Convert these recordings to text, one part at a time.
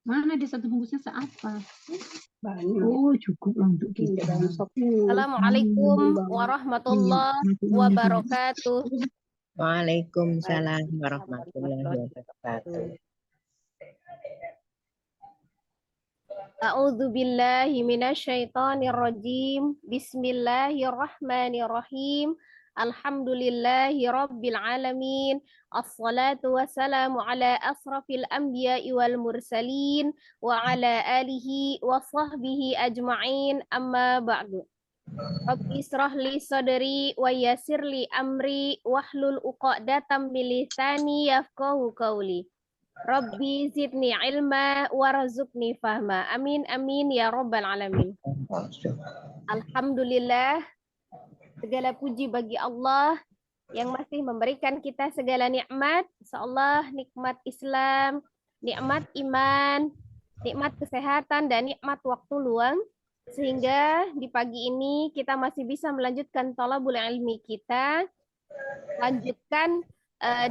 Mana di satu bungkusnya seapa? Banyak. Oh, cukup lah untuk kita. Assalamualaikum warahmatullahi wabarakatuh. Waalaikumsalam warahmatullahi wabarakatuh. A'udzu billahi minasyaitonir rajim. Bismillahirrahmanirrahim. Alhamdulillahi rabbil alamin. Assalatu wassalamu ala asrafil anbiya'i wal mursalin wa ala alihi wa sahbihi ajma'in. Amma ba'du. Rabbi israh li sadri wa yassir li amri wahlul 'uqdatam min lisani yafqahu qawli. Rabbi zidni ilma warzuqni fahma. Amin amin ya rabbal alamin. Alhamdulillah, segala puji bagi Allah yang masih memberikan kita segala nikmat. Insyaallah nikmat Islam, nikmat iman, nikmat kesehatan dan nikmat waktu luang, sehingga di pagi ini kita masih bisa melanjutkan thalabul ilmi kita. Lanjutkan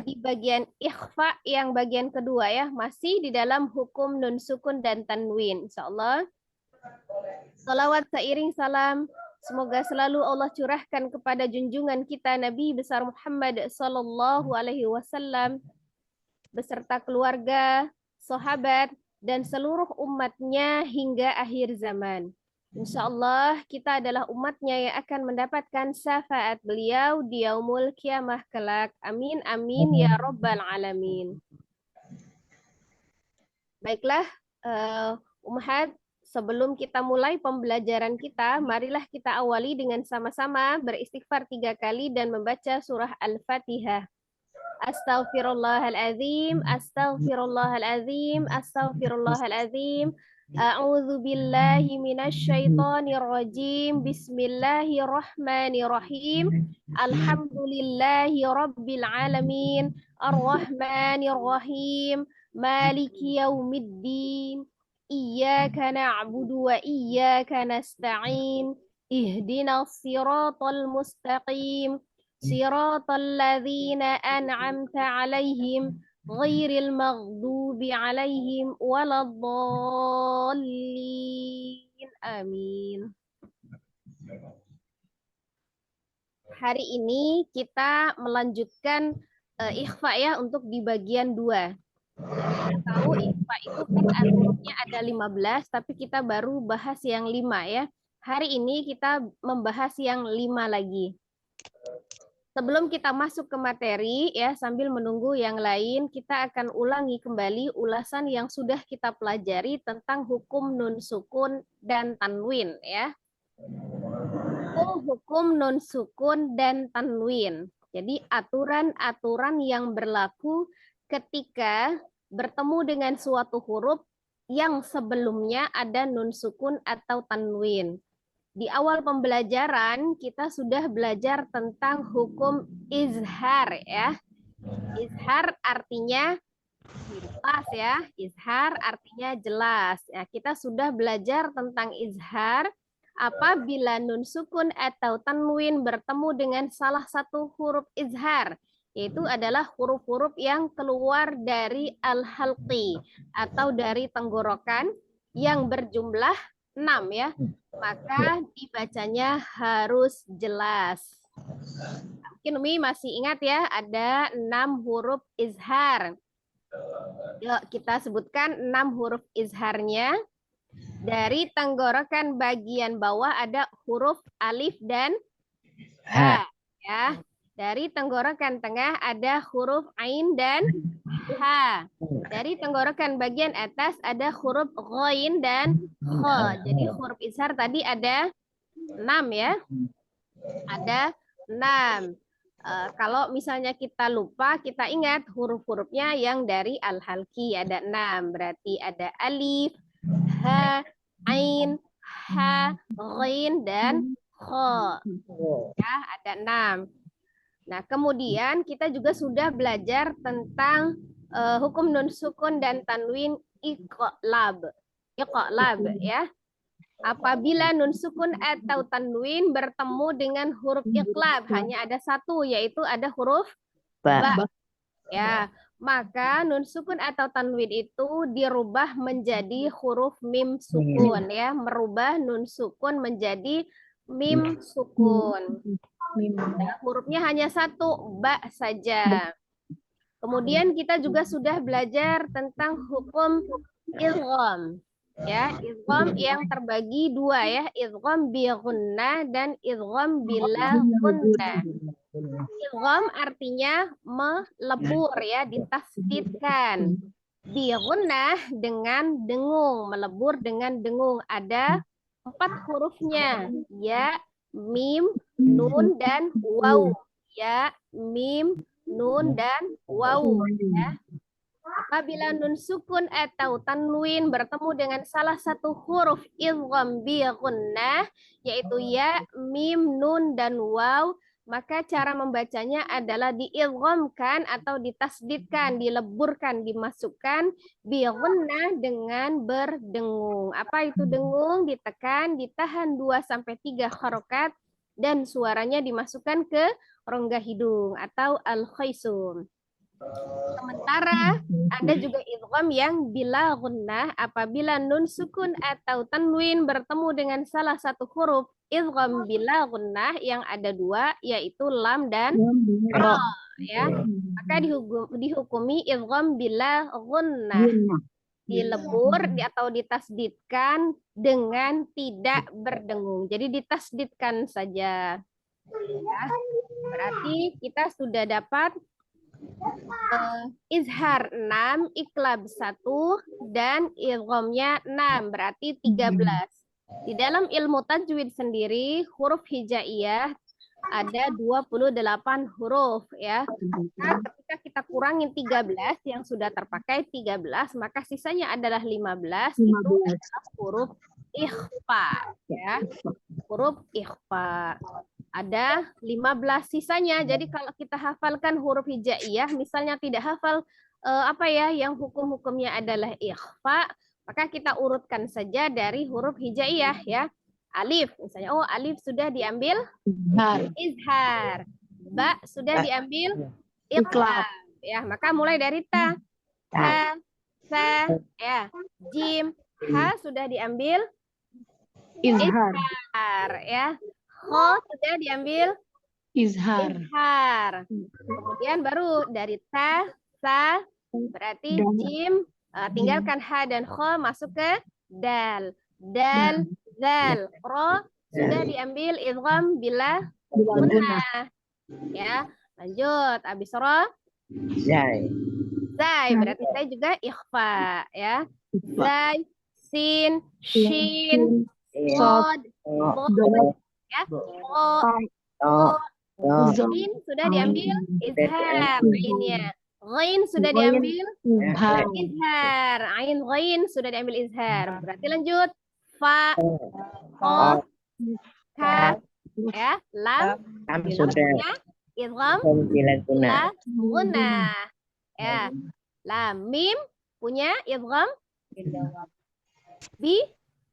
di bagian ikhfa yang bagian kedua ya, masih di dalam hukum nun sukun dan tanwin. Insyaallah. Salawat seiring salam semoga selalu Allah curahkan kepada junjungan kita Nabi besar Muhammad sallallahu alaihi wasallam beserta keluarga, sahabat dan seluruh umatnya hingga akhir zaman. Insya Allah kita adalah umatnya yang akan mendapatkan syafaat beliau di yaumul kiamah kelak. Amin amin ya rabbal alamin. Baiklah, Ummahat, sebelum kita mulai pembelajaran kita, marilah kita awali dengan sama-sama beristighfar 3 kali dan membaca surah Al-Fatihah. Astaghfirullahaladzim, astaghfirullahaladzim, astaghfirullahaladzim. A'udzu billahi minasyaitonir rajim. Bismillahirrahmanirrahim. Alhamdulillahi rabbil alamin. Arrahmanir rahim. Maliki yaumiddin. Iyyaka na'budu wa iyyaka nasta'in. Ihdinas siratal mustaqim. Siratal ladzina an'amta 'alaihim ghairil maghdubi 'alaihim waladdallin. Amin. Hari ini kita melanjutkan ikhfa ya untuk di bagian 2. Kita tahu ikhfa itu kan hurufnya ada 15, tapi kita baru bahas yang 5 ya. Hari ini kita membahas yang 5 lagi. Sebelum kita masuk ke materi ya, sambil menunggu yang lain, kita akan ulangi kembali ulasan yang sudah kita pelajari tentang hukum nun sukun dan tanwin ya. Hukum nun sukun dan tanwin. Jadi aturan-aturan yang berlaku ketika bertemu dengan suatu huruf yang sebelumnya ada nun sukun atau tanwin. Di awal pembelajaran kita sudah belajar tentang hukum izhar ya. Izhar artinya jelas ya. Izhar artinya jelas. Ya, kita sudah belajar tentang izhar apabila nun sukun atau tanwin bertemu dengan salah satu huruf izhar, yaitu adalah huruf-huruf yang keluar dari al-halqi atau dari tenggorokan yang berjumlah 6 ya, maka dibacanya harus jelas. Mungkin Umi masih ingat ya, ada 6 huruf izhar. Yuk kita sebutkan 6 huruf izharnya. Dari tenggorokan bagian bawah ada huruf alif dan ha ya. Dari tenggorokan tengah ada huruf ain dan ha. Dari tenggorokan bagian atas ada huruf ghain dan kha. Jadi huruf izhar tadi ada 6 ya. Ada 6. Kalau misalnya kita lupa, kita ingat huruf-hurufnya yang dari al-halqi ada 6. Berarti ada alif, ha, ain, ha, ghain dan kha. Ya, ada 6. Nah, kemudian kita juga sudah belajar tentang hukum nun sukun dan tanwin iqlab. Iqlab ya. Apabila nun sukun atau tanwin bertemu dengan huruf iqlab, hanya ada satu, yaitu ada huruf ba. Ya, maka nun sukun atau tanwin itu dirubah menjadi huruf mim sukun ya, merubah nun sukun menjadi mim sukun. Nah, hurufnya hanya satu, ba saja. Kemudian kita juga sudah belajar tentang hukum idgham. Ya, idgham yang terbagi dua ya, idgham bi gunnah dan idgham bila gunnah. Idgham artinya melebur ya, ditasdidkan. Bi gunnah dengan dengung, melebur dengan dengung. Ada 4 hurufnya, ya, mim, nun dan waw. Ya, mim, nun dan waw ya. Apabila nun sukun atau tanwin bertemu dengan salah satu huruf idgham bi gunnah yaitu ya, mim, nun dan waw, maka cara membacanya adalah diidghamkan atau ditasdidkan, dileburkan, dimasukkan bi gunnah dengan berdengung. Apa itu dengung? Ditekan, ditahan 2 sampai 3 harokat dan suaranya dimasukkan ke rongga hidung atau al-khaisum. Sementara ada juga idgham yang bila gunnah apabila nun sukun atau tanwin bertemu dengan salah satu huruf idgham bila gunnah yang ada 2 yaitu lam dan ra ya. Maka dihukumi idgham bila gunnah, dilebur atau ditasdidkan dengan tidak berdengung. Jadi ditasdidkan saja. Ya. Berarti kita sudah dapat izhar 6, iklab 1, dan idghamnya 6, berarti 13. Di dalam ilmu tajwid sendiri, huruf hijaiyah ada 28 huruf ya. Nah, ketika kita kurangin 13 yang sudah terpakai 13, maka sisanya adalah 15, itu adalah huruf ikhfa ya. Huruf ikhfa. Ada 15 sisanya. Jadi kalau kita hafalkan huruf hijaiyah, misalnya tidak hafal apa ya yang hukum-hukumnya adalah ikhfa, maka kita urutkan saja dari huruf hijaiyah ya. Alif misalnya, oh alif sudah diambil izhar. Ba sudah diambil iqlab ya, maka mulai dari ta, sa ya. Jim, ha sudah diambil izhar ya. Ho sudah diambil izhar. Kemudian baru dari ta, sa, berarti jim, tinggalkan ha dan kho masuk ke dal. Dal, zal, ro sudah diambil idgham bila gunnah. Ya, lanjut. Habis ro zai. Zai berarti saya juga ikhfa ya. Zai, sin, shin, sod, bod. Ya, ghain sudah diambil izhar ainnya. Ghain sudah diambil izhar. Ain ghain sudah diambil izhar. Berarti lanjut fa, qaf, kaf, ya, lam sudah idgham bila gunnah. Ya. Lam mim punya idgham bi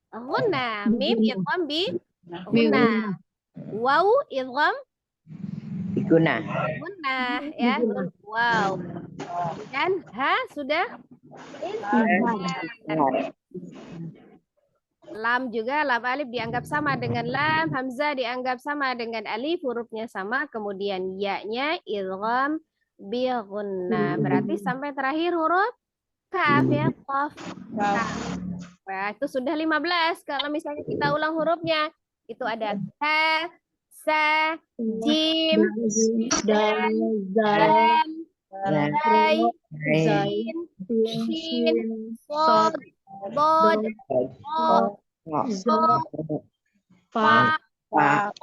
gunnah. Mim idgham bi gunnah. Waw idgham gunnah ya. Wow. Dan ha sudah lam juga, lam alif dianggap sama dengan lam, hamzah dianggap sama dengan alif, hurufnya sama, kemudian ya-nya idgham bi gunnah. Berarti sampai terakhir huruf kaf ya, qaf. Nah, itu sudah 15. Kalau misalnya kita ulang hurufnya, itu ada ta, sa, jim, dal, zai, sin, shin, sod, bod, fa, dan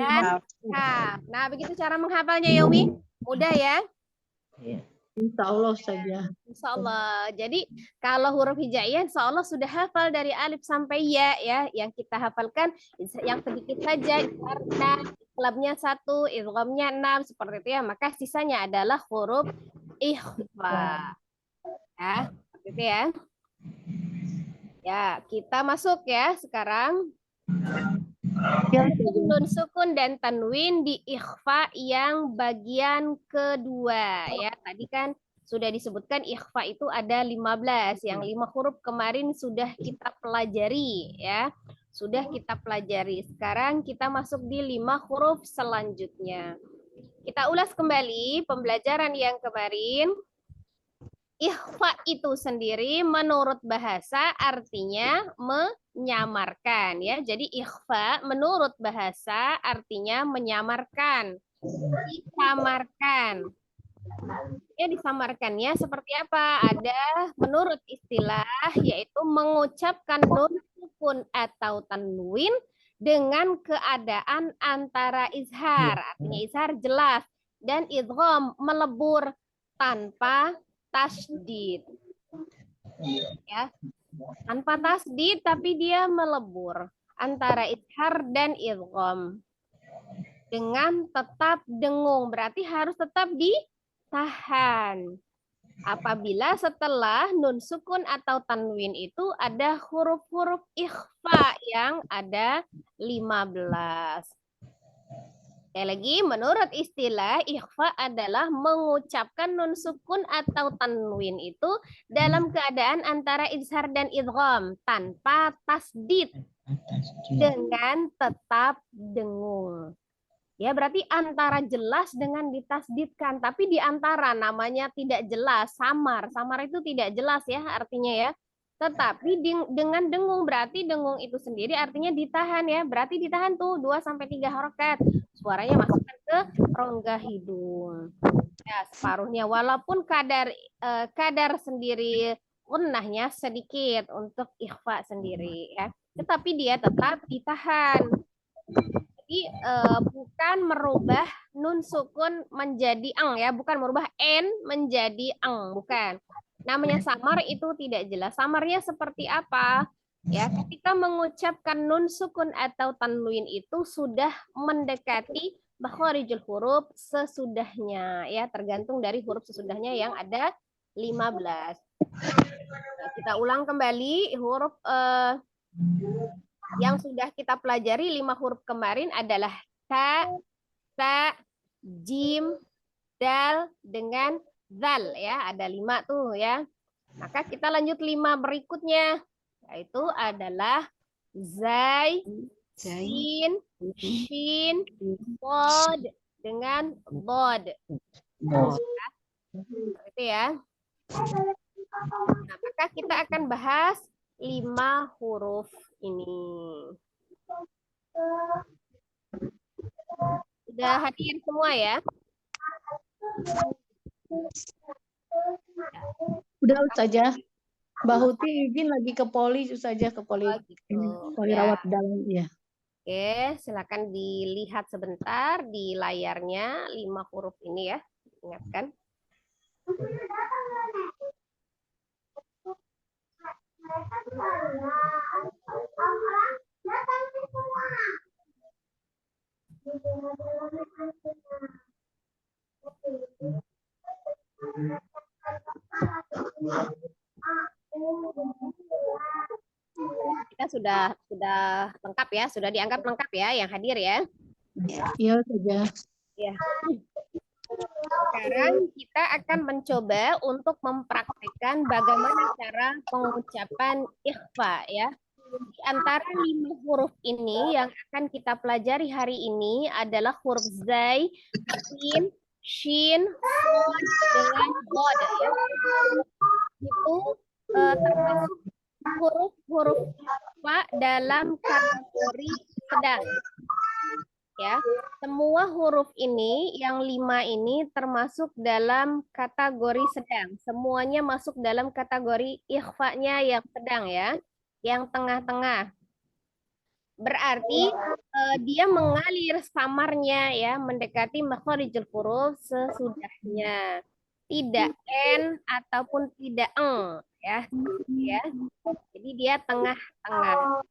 kaf. Nah, begitu cara menghafalnya ya Umi. Mudah ya? Insya Allah saja. Insya Allah. Jadi kalau huruf hijaiyah insya Allah sudah hafal dari alif sampai ya ya. Yang kita hafalkan yang sedikit saja karena iklabnya 1, idghamnya 6 seperti itu ya. Maka sisanya adalah huruf ikhfa. Ya, seperti itu ya. Ya, kita masuk ya sekarang. Nun sukun dan tanwin di ikhfa yang bagian kedua ya. Tadi kan Sudah disebutkan ikhfa itu ada 15. Yang 5 huruf kemarin sudah kita pelajari ya. Sudah kita pelajari. Sekarang kita masuk di 5 huruf selanjutnya. Kita ulas kembali pembelajaran yang kemarin. Ikhfa itu sendiri menurut bahasa artinya menyamarkan ya. Jadi ikhfa menurut bahasa artinya menyamarkan, disamarkan. Ya, disamarkannya seperti apa? Ada menurut istilah yaitu mengucapkan nun sukun atau tanwin dengan keadaan antara izhar, artinya izhar jelas, dan idgham melebur tanpa tasdid. Ya, tanpa tasdid tapi dia melebur antara izhar dan idgham dengan tetap dengung, berarti harus tetap ditahan. Apabila setelah nun sukun atau tanwin itu ada huruf-huruf ikhfa yang ada 15. Sekali lagi, menurut istilah, ikhfa adalah mengucapkan nun sukun atau tanwin itu dalam keadaan antara izhar dan idgham tanpa tasdid dengan tetap dengung. Ya, berarti antara jelas dengan ditasdidkan, tapi di antara namanya tidak jelas, samar. Samar itu tidak jelas ya artinya ya. Tetapi dengan dengung, berarti dengung itu sendiri artinya ditahan ya. Berarti ditahan tuh 2 sampai 3 harokat. Suaranya masukkan ke rongga hidung. Ya, separuhnya walaupun kadar sendiri gunnahnya sedikit untuk ikhfa sendiri ya. Tetapi dia tetap ditahan. Jadi bukan merubah nun sukun menjadi ang ya, bukan merubah n menjadi ang, bukan. Namanya samar itu tidak jelas. Samarnya seperti apa? Ya, ketika mengucapkan nun sukun atau tanwin itu sudah mendekati makharijul huruf sesudahnya ya, tergantung dari huruf sesudahnya yang ada 15. Nah, kita ulang kembali huruf yang sudah kita pelajari 5 huruf kemarin adalah ta, sa, jim, dal dengan zal ya, ada 5 tuh ya. Maka kita lanjut 5 berikutnya, yaitu adalah zai, sin, shin, bod dengan bod. Itu ya. Nah, maka kita akan bahas 5 huruf ini. Sudah hadir semua ya? Udah Ustazah. Mbak Huti izin lagi ke poli Ustazah, ke poli, Oh, gitu. poli Ya. rawat dalam ya. Oke, silakan dilihat sebentar di layarnya 5 huruf ini ya. Ingatkan. Kita sudah lengkap ya, sudah dianggap lengkap ya yang hadir ya. Iya Ustazah. Ya. Sekarang kita akan mencoba untuk mempraktekkan bagaimana cara pengucapan ikhfa ya. Di antara 5 huruf ini yang akan kita pelajari hari ini adalah huruf zai, sin, shin, bod dengan bod ya. Itu termasuk huruf-huruf ikhfa dalam kategori sedang. Ya, semua huruf ini yang 5 ini termasuk dalam kategori sedang. Semuanya masuk dalam kategori ikhfa-nya yang sedang ya, yang tengah-tengah. Berarti dia mengalir samarnya ya, mendekati makharijul huruf sesudahnya. Tidak n ataupun tidak eng ya. Jadi dia tengah-tengah.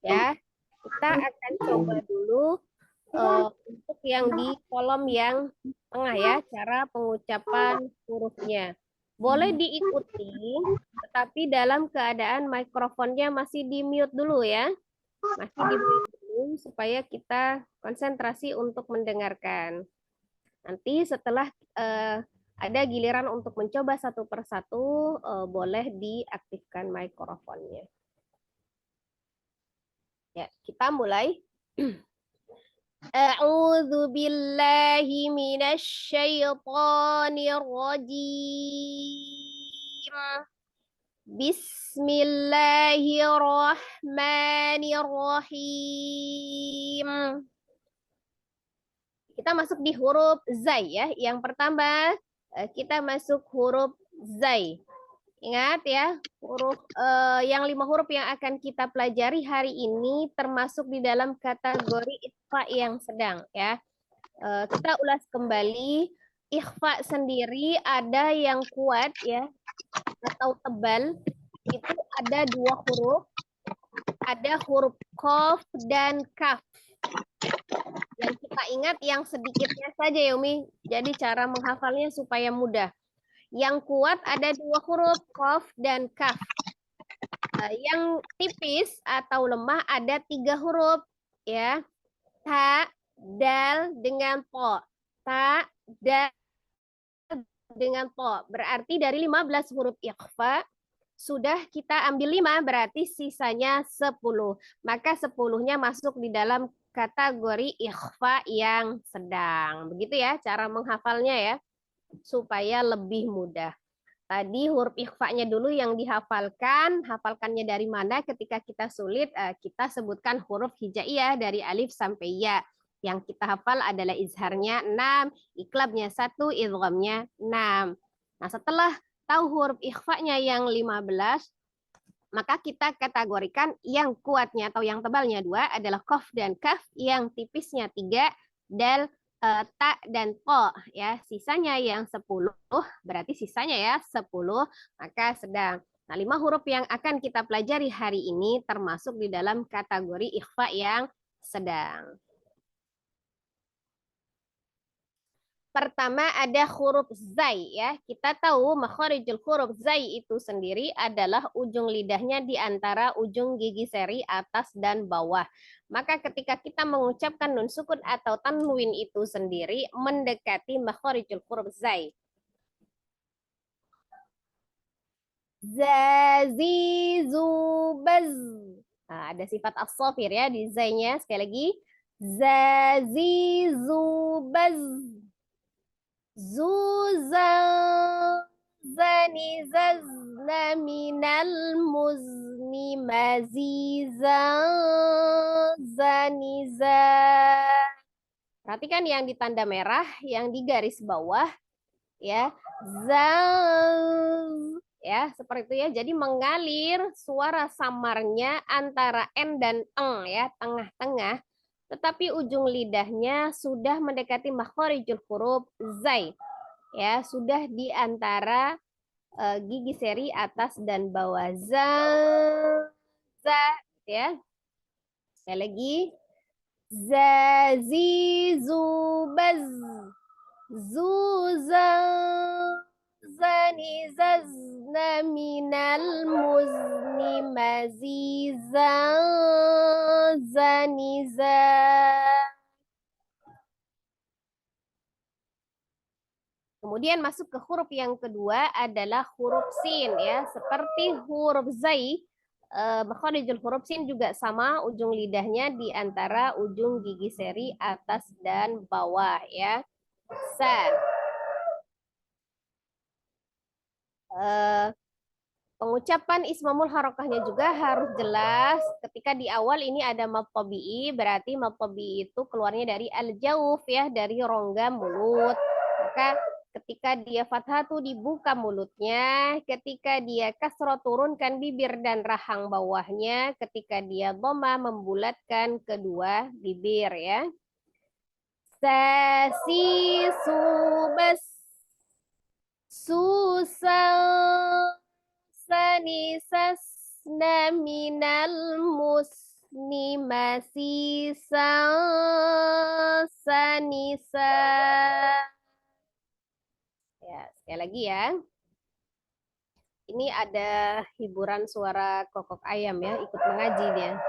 Ya. Kita akan coba dulu untuk yang di kolom yang tengah ya, cara pengucapan hurufnya. Boleh diikuti, tetapi dalam keadaan mikrofonnya masih di mute dulu ya. Masih di mute dulu supaya kita konsentrasi untuk mendengarkan. Nanti setelah Ada giliran untuk mencoba satu persatu, boleh diaktifkan mikrofonnya. Ya, kita mulai. A'udzu billahi minasy syaithanir rajim. Bismillahirrahmanirrahim. Kita masuk di huruf zai ya. Yang pertama kita masuk huruf zai. Ingat ya, huruf yang 5 huruf yang akan kita pelajari hari ini termasuk di dalam kategori ikhfa yang sedang ya. Kita ulas kembali, ikhfa sendiri ada yang kuat ya atau tebal, itu ada 2 huruf, ada huruf qaf dan kaf. Yang kita ingat yang sedikitnya saja ya Umi, jadi cara menghafalnya supaya mudah. Yang kuat ada 2 huruf, qaf dan kaf. Yang tipis atau lemah ada 3 huruf ya. Ta, dal dengan po. Ta, dal dengan po. Berarti dari 15 huruf ikhfa sudah kita ambil 5, berarti sisanya 10. Maka 10-nya masuk di dalam kategori ikhfa yang sedang. Begitu ya cara menghafalnya ya, supaya lebih mudah. Tadi huruf ikhfa-nya dulu yang dihafalkan. Hafalkannya dari mana ketika kita sulit? Kita sebutkan huruf hijaiyah dari alif sampai ya. Yang kita hafal adalah izharnya 6, iqlabnya 1, idghamnya 6. Nah, setelah tahu huruf ikhfa-nya yang 15, maka kita kategorikan yang kuatnya atau yang tebalnya 2 adalah qaf dan kaf, yang tipisnya 3, dal, ta dan po ya. Sisanya yang 10, berarti sisanya ya 10, maka sedang. Nah, 5 huruf yang akan kita pelajari hari ini termasuk di dalam kategori ikhfa yang sedang. Pertama ada huruf zai ya. Kita tahu makharijul huruf zai itu sendiri adalah ujung lidahnya di antara ujung gigi seri atas dan bawah. Maka ketika kita mengucapkan nun sukun atau tanwin itu sendiri mendekati makharijul huruf zai. Zazizubaz. Nah, ada sifat as-shafir ya di zai-nya. Sekali lagi. Zazizubaz. Zuzan zani zazna minal muzni mazizan zaniza. Perhatikan yang ditanda merah, yang di garis bawah ya. Zaz ya, seperti itu ya. Jadi mengalir suara samarnya antara n dan eng ya, tengah-tengah. Tetapi ujung lidahnya sudah mendekati makharijul huruf zai. Ya, sudah di antara gigi seri atas dan bawah. Za ya. Sekali lagi. Zazizubaz. Zuzan zani zazna minal muzni mazizan zaniza. Kemudian masuk ke huruf yang kedua adalah huruf sin ya, seperti huruf zai. Makharijul huruf sin juga sama, ujung lidahnya di antara ujung gigi seri atas dan bawah ya. Sa. Pengucapan ismamul harokahnya juga harus jelas. Ketika di awal ini ada mad tabi'i, berarti mad tabi'i itu keluarnya dari al-jauf ya, dari rongga mulut. Maka ketika dia fathah tuh dibuka mulutnya, ketika dia kasroh turunkan bibir dan rahang bawahnya, ketika dia dhamma membulatkan kedua bibir ya. Sasi subas susal sanisasna minal musni masisa sanisa. Ya, sekali lagi ya. Ini ada hiburan suara kokok ayam ya, ikut mengaji dia.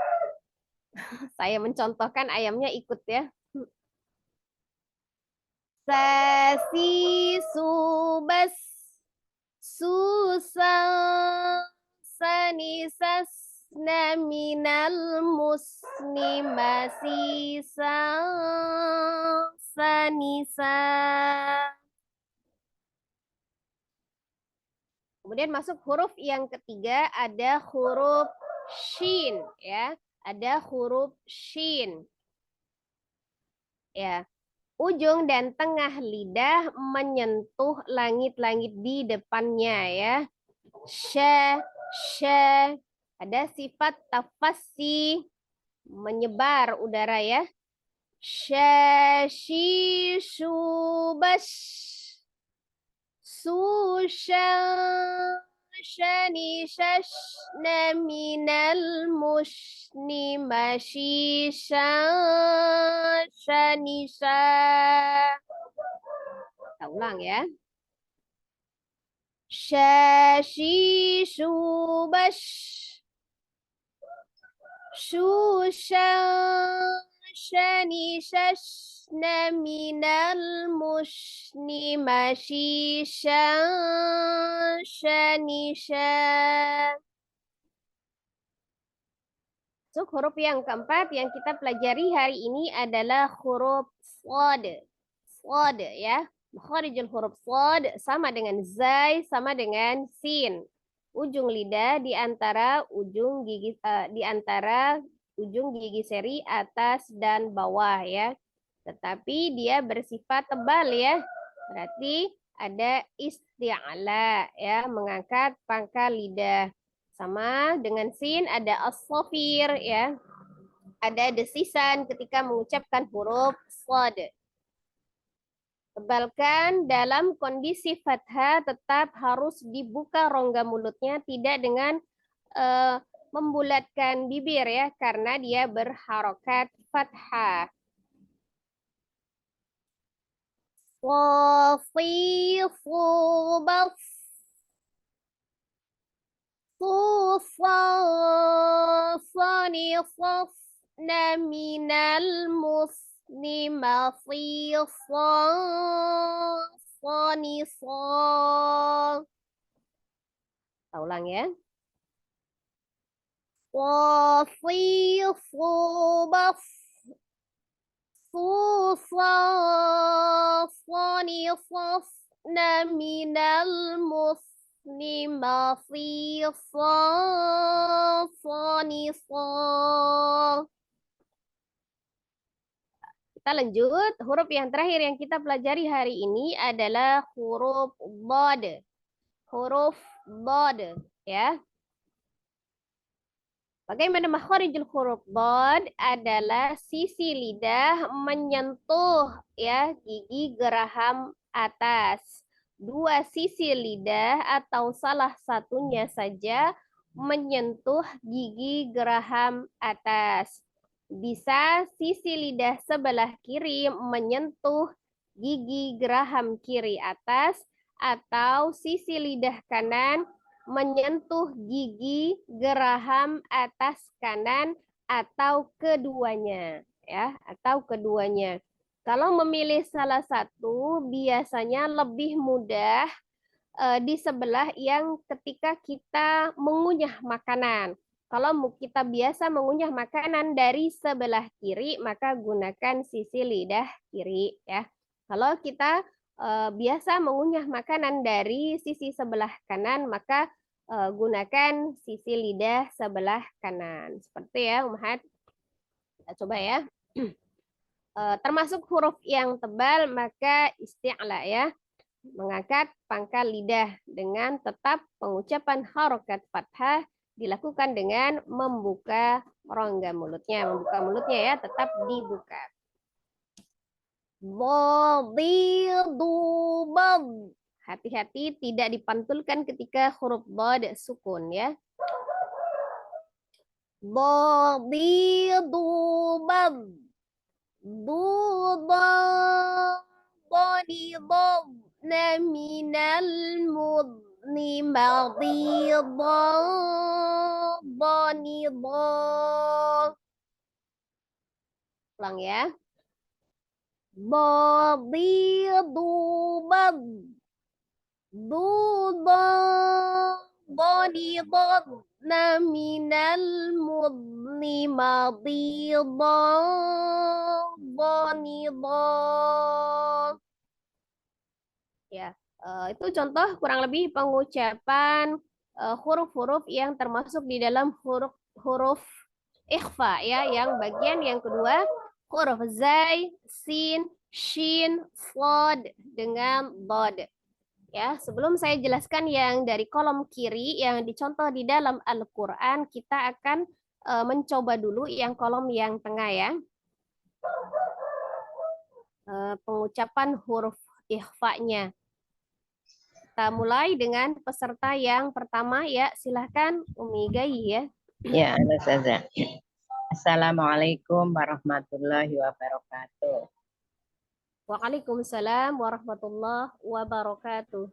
Saya mencontohkan ayamnya ikut ya. Sasi subas susah sani sasna minal musni masisa sanisa. Kemudian masuk huruf yang ketiga, ada huruf shin, ya. Ada huruf shin. Ya. Ujung dan tengah lidah menyentuh langit-langit di depannya, ya. Sha, sha. Ada sifat tafasi, menyebar udara, ya. Sha, shi, shu, bash. Su, sha, shani, shashna, minal, mushni, mashi, sha, shani, sha. Kita ulang, ya. Sha, shi, shu, bash. Shu, sha, shani, shashna, minal, mushni, mashi, sha, shani, sha. So, huruf yang keempat yang kita pelajari hari ini adalah huruf shad. Shad, ya. Makharijul huruf shad sama dengan zai, sama dengan sin. Ujung lidah di antara ujung gigi seri atas dan bawah, ya. Tetapi dia bersifat tebal, ya. Berarti ada isti'la, ya, mengangkat pangkal lidah. Sama dengan sin ada as-safir, ya. Ada desisan ketika mengucapkan huruf shad. Tebalkan dalam kondisi fathah tetap harus dibuka rongga mulutnya, tidak dengan membulatkan bibir, ya, karena dia berharokat fathah. Sofi, subas, susa, sani, sasna, minal, musni, masisa, sanisa. Kita ulang, ya. Sofi, subas, susa, sani, sasna, minal, musni, masisa, sanisa. Kita lanjut, huruf yang terakhir yang kita pelajari hari ini adalah huruf dhad. Huruf dhad, ya. Bagaimana makharijul huruf dhad? Adalah sisi lidah menyentuh, ya, gigi geraham atas. Dua sisi lidah atau salah satunya saja menyentuh gigi geraham atas. Bisa sisi lidah sebelah kiri menyentuh gigi geraham kiri atas, atau sisi lidah kanan menyentuh gigi geraham atas kanan, atau keduanya, ya, atau keduanya. Kalau memilih salah satu biasanya lebih mudah di sebelah yang ketika kita mengunyah makanan. Kalau kita biasa mengunyah makanan dari sebelah kiri, maka gunakan sisi lidah kiri, ya. Kalau kita biasa mengunyah makanan dari sisi sebelah kanan, maka gunakan sisi lidah sebelah kanan. Seperti, ya, Ummahat. Kita coba, ya. Termasuk huruf yang tebal, maka isti'la, ya. Mengangkat pangkal lidah dengan tetap pengucapan harokat fathah dilakukan dengan membuka rongga mulutnya. Membuka mulutnya, ya, tetap dibuka. Dhad. Hati-hati tidak dipantulkan ketika huruf dhad sukun, ya. Dhad. Minal mudni ulang, ya. Bodidubad. Bonidodna minal mudni madidod. Ya, itu contoh kurang lebih pengucapan huruf-huruf yang termasuk di dalam huruf ikhfa ya, yang bagian yang kedua huruf zai, sin, shin, slod dengan dod. Ya, sebelum saya jelaskan yang dari kolom kiri yang dicontoh di dalam Al-Qur'an, kita akan mencoba dulu yang kolom yang tengah ya. Pengucapan huruf ikhfa-nya. Kita mulai dengan peserta yang pertama ya, silahkan Umi Gai ya. Ya, Ustazah. Assalamualaikum warahmatullahi wabarakatuh. Waalaikumsalam warahmatullahi wabarakatuh.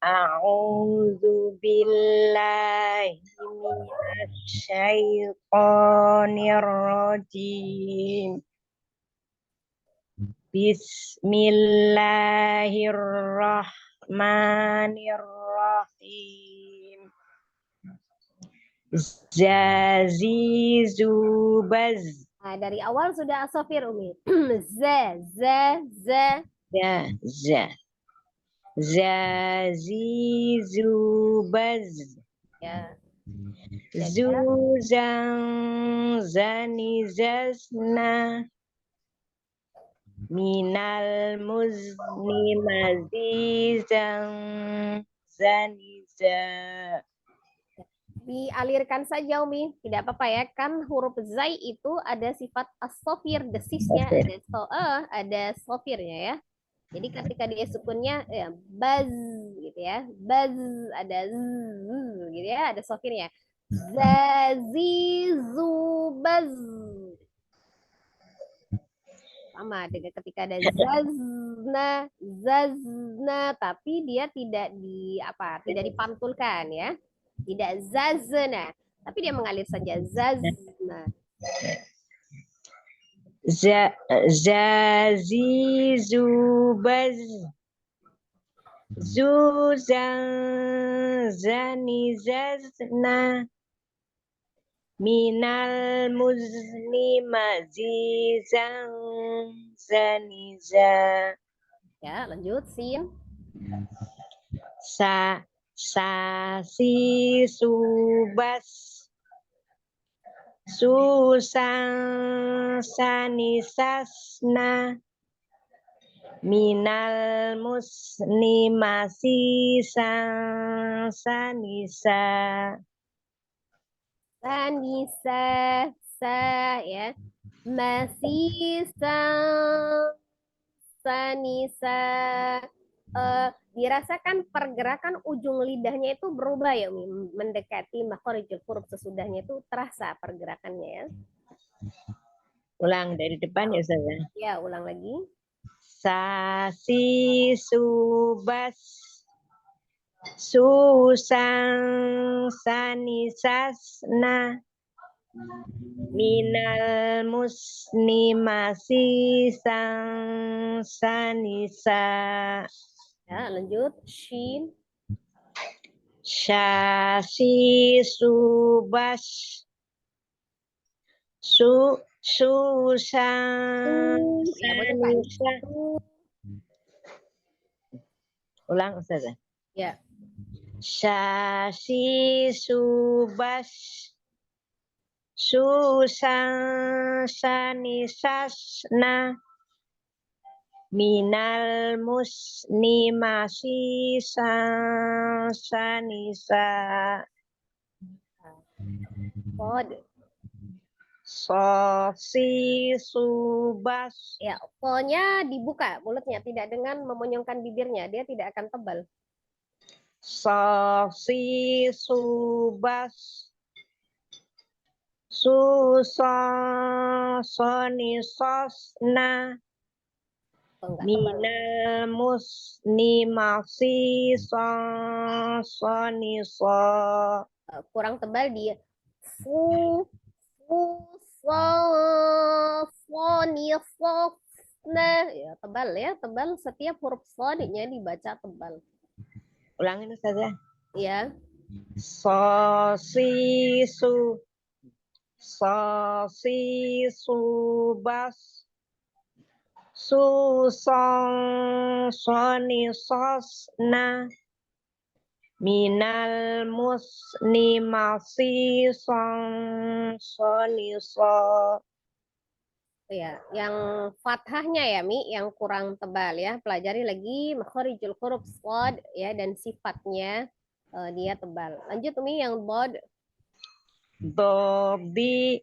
A'udzu billahi minasyaitonir rajim. Bismillahirrahmanirrahim. Zazizubaz. Nah, dari awal sudah asofir Umi. Za. Zazizubaz. Ya. Zuzan zanizazna minal muzni mazizan zaniza. Dialirkan saja Umi, tidak apa-apa ya, kan huruf zai itu ada sifat as-sofir, desisnya ada sofirnya ya. Jadi ketika dia sukunnya ya, baz gitu ya, baz ada z gitu ya, ada sofirnya. Zazizubaz. Sama dengan ketika ada zazna, tapi dia tidak dipantulkan ya. Tidak zazna, tapi dia mengalir saja zazna. Zazizubaz. Zuzan zanizazna minal muzni mazizan zaniza. Ya, lanjut sin. Sasi subas. Susan sanisasna minal musni masisan sanisa. Sanisa ya. Masih sanisa. Dirasakan pergerakan ujung lidahnya itu berubah ya Umi, mendekati makhorijul huruf sesudahnya itu terasa pergerakannya ya. Ulang dari depan ya Ustazah. Ya, ulang lagi. Sasi subas. Susan sanisasna minal musni masisan sanisa. Ya, lanjut. Shin. Syasi subas. Susan sanisa. Ulang Ustazah. Ya. Syasi subas. Susan sanisasna minal musni masisan sanisa. Pod. Sosi subas. Ya, polnya dibuka mulutnya, tidak dengan memonyongkan bibirnya, dia tidak akan tebal. Sosi subas. Susan sonisosna minal musni masisan sanisa. Kurang tebal dia. Nah, ya tebal ya, tebal. Setiap huruf sodnya dibaca tebal. Ulangin Ustazah. Ya, Sosisu. Sosisu bas. Susong soni sosna. Minal muslimasi song soni so. ya. Yang fathahnya ya, Mi, yang kurang tebal ya. Pelajari lagi makharijul huruf shad ya dan sifatnya dia tebal. Lanjut Mi yang bod. Dobi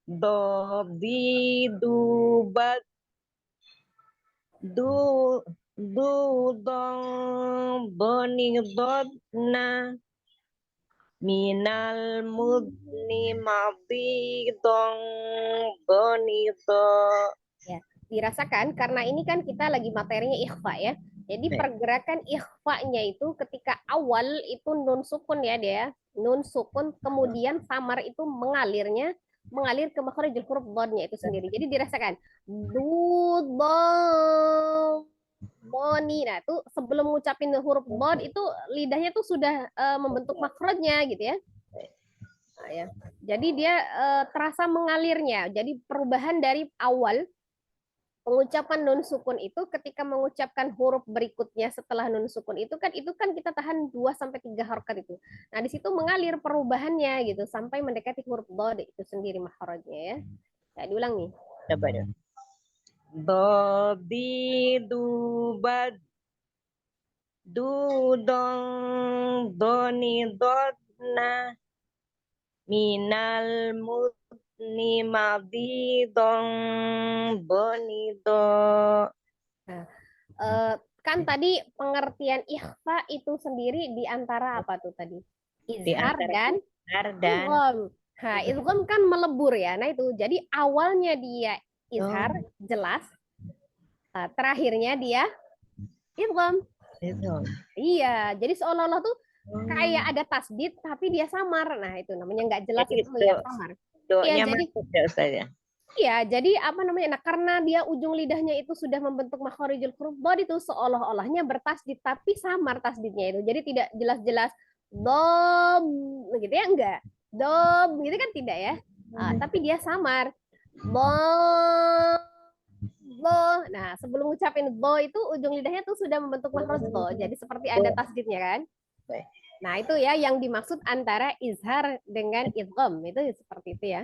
dubat du dong boni dodna minal mudni mabi dong boni do. Ya, dirasakan karena ini kan kita lagi materinya ikhfa ya. Jadi pergerakan ikhfa-nya itu ketika awal itu nun sukun ya dia. Nun sukun kemudian samar itu mengalir ke makharijul huruf dhodnya itu sendiri. Jadi dirasakan boni. Nah, itu sebelum ngucapin huruf dhod itu lidahnya tuh sudah membentuk makhrajnya gitu ya. Nah, ya. Jadi dia terasa mengalirnya. Jadi perubahan dari awal pengucapan nun sukun itu ketika mengucapkan huruf berikutnya setelah nun sukun itu kan kita tahan 2 sampai 3 harokat itu. Nah, di situ mengalir perubahannya gitu sampai mendekati huruf dhad itu sendiri makhrajnya ya. Ya, diulang nih. Coba deh. Dobi dubad dong doni dodna minal mudni mabi dong boni do. Nah, kan tadi pengertian ikhfa itu sendiri di antara apa tuh tadi? Di Izhar antara dan izhar dan idgham. Nah, idgham kan melebur ya. Nah, itu jadi awalnya dia izhar jelas, terakhirnya dia idgham. itu. Iya, jadi seolah-olah tuh kayak ada tasdid tapi dia samar. Nah, itu namanya nggak jelas Jadi itu ya samar. Iya, doanya jadi masuk ya Ustaz ya. iya, jadi apa namanya? Nah, karena dia ujung lidahnya itu sudah membentuk makharijul huruf dhad itu seolah-olahnya bertasdid tapi samar tasdidnya itu. Jadi tidak jelas-jelas dom gitu ya enggak. Dom gitu kan tidak ya. Tapi dia samar. Bo bo. Nah, sebelum ngucapin bo itu ujung lidahnya tuh sudah membentuk makhraj bo. Jadi seperti ada tasdidnya kan. Nah, itu ya yang dimaksud antara izhar dengan idgham. Itu seperti itu ya.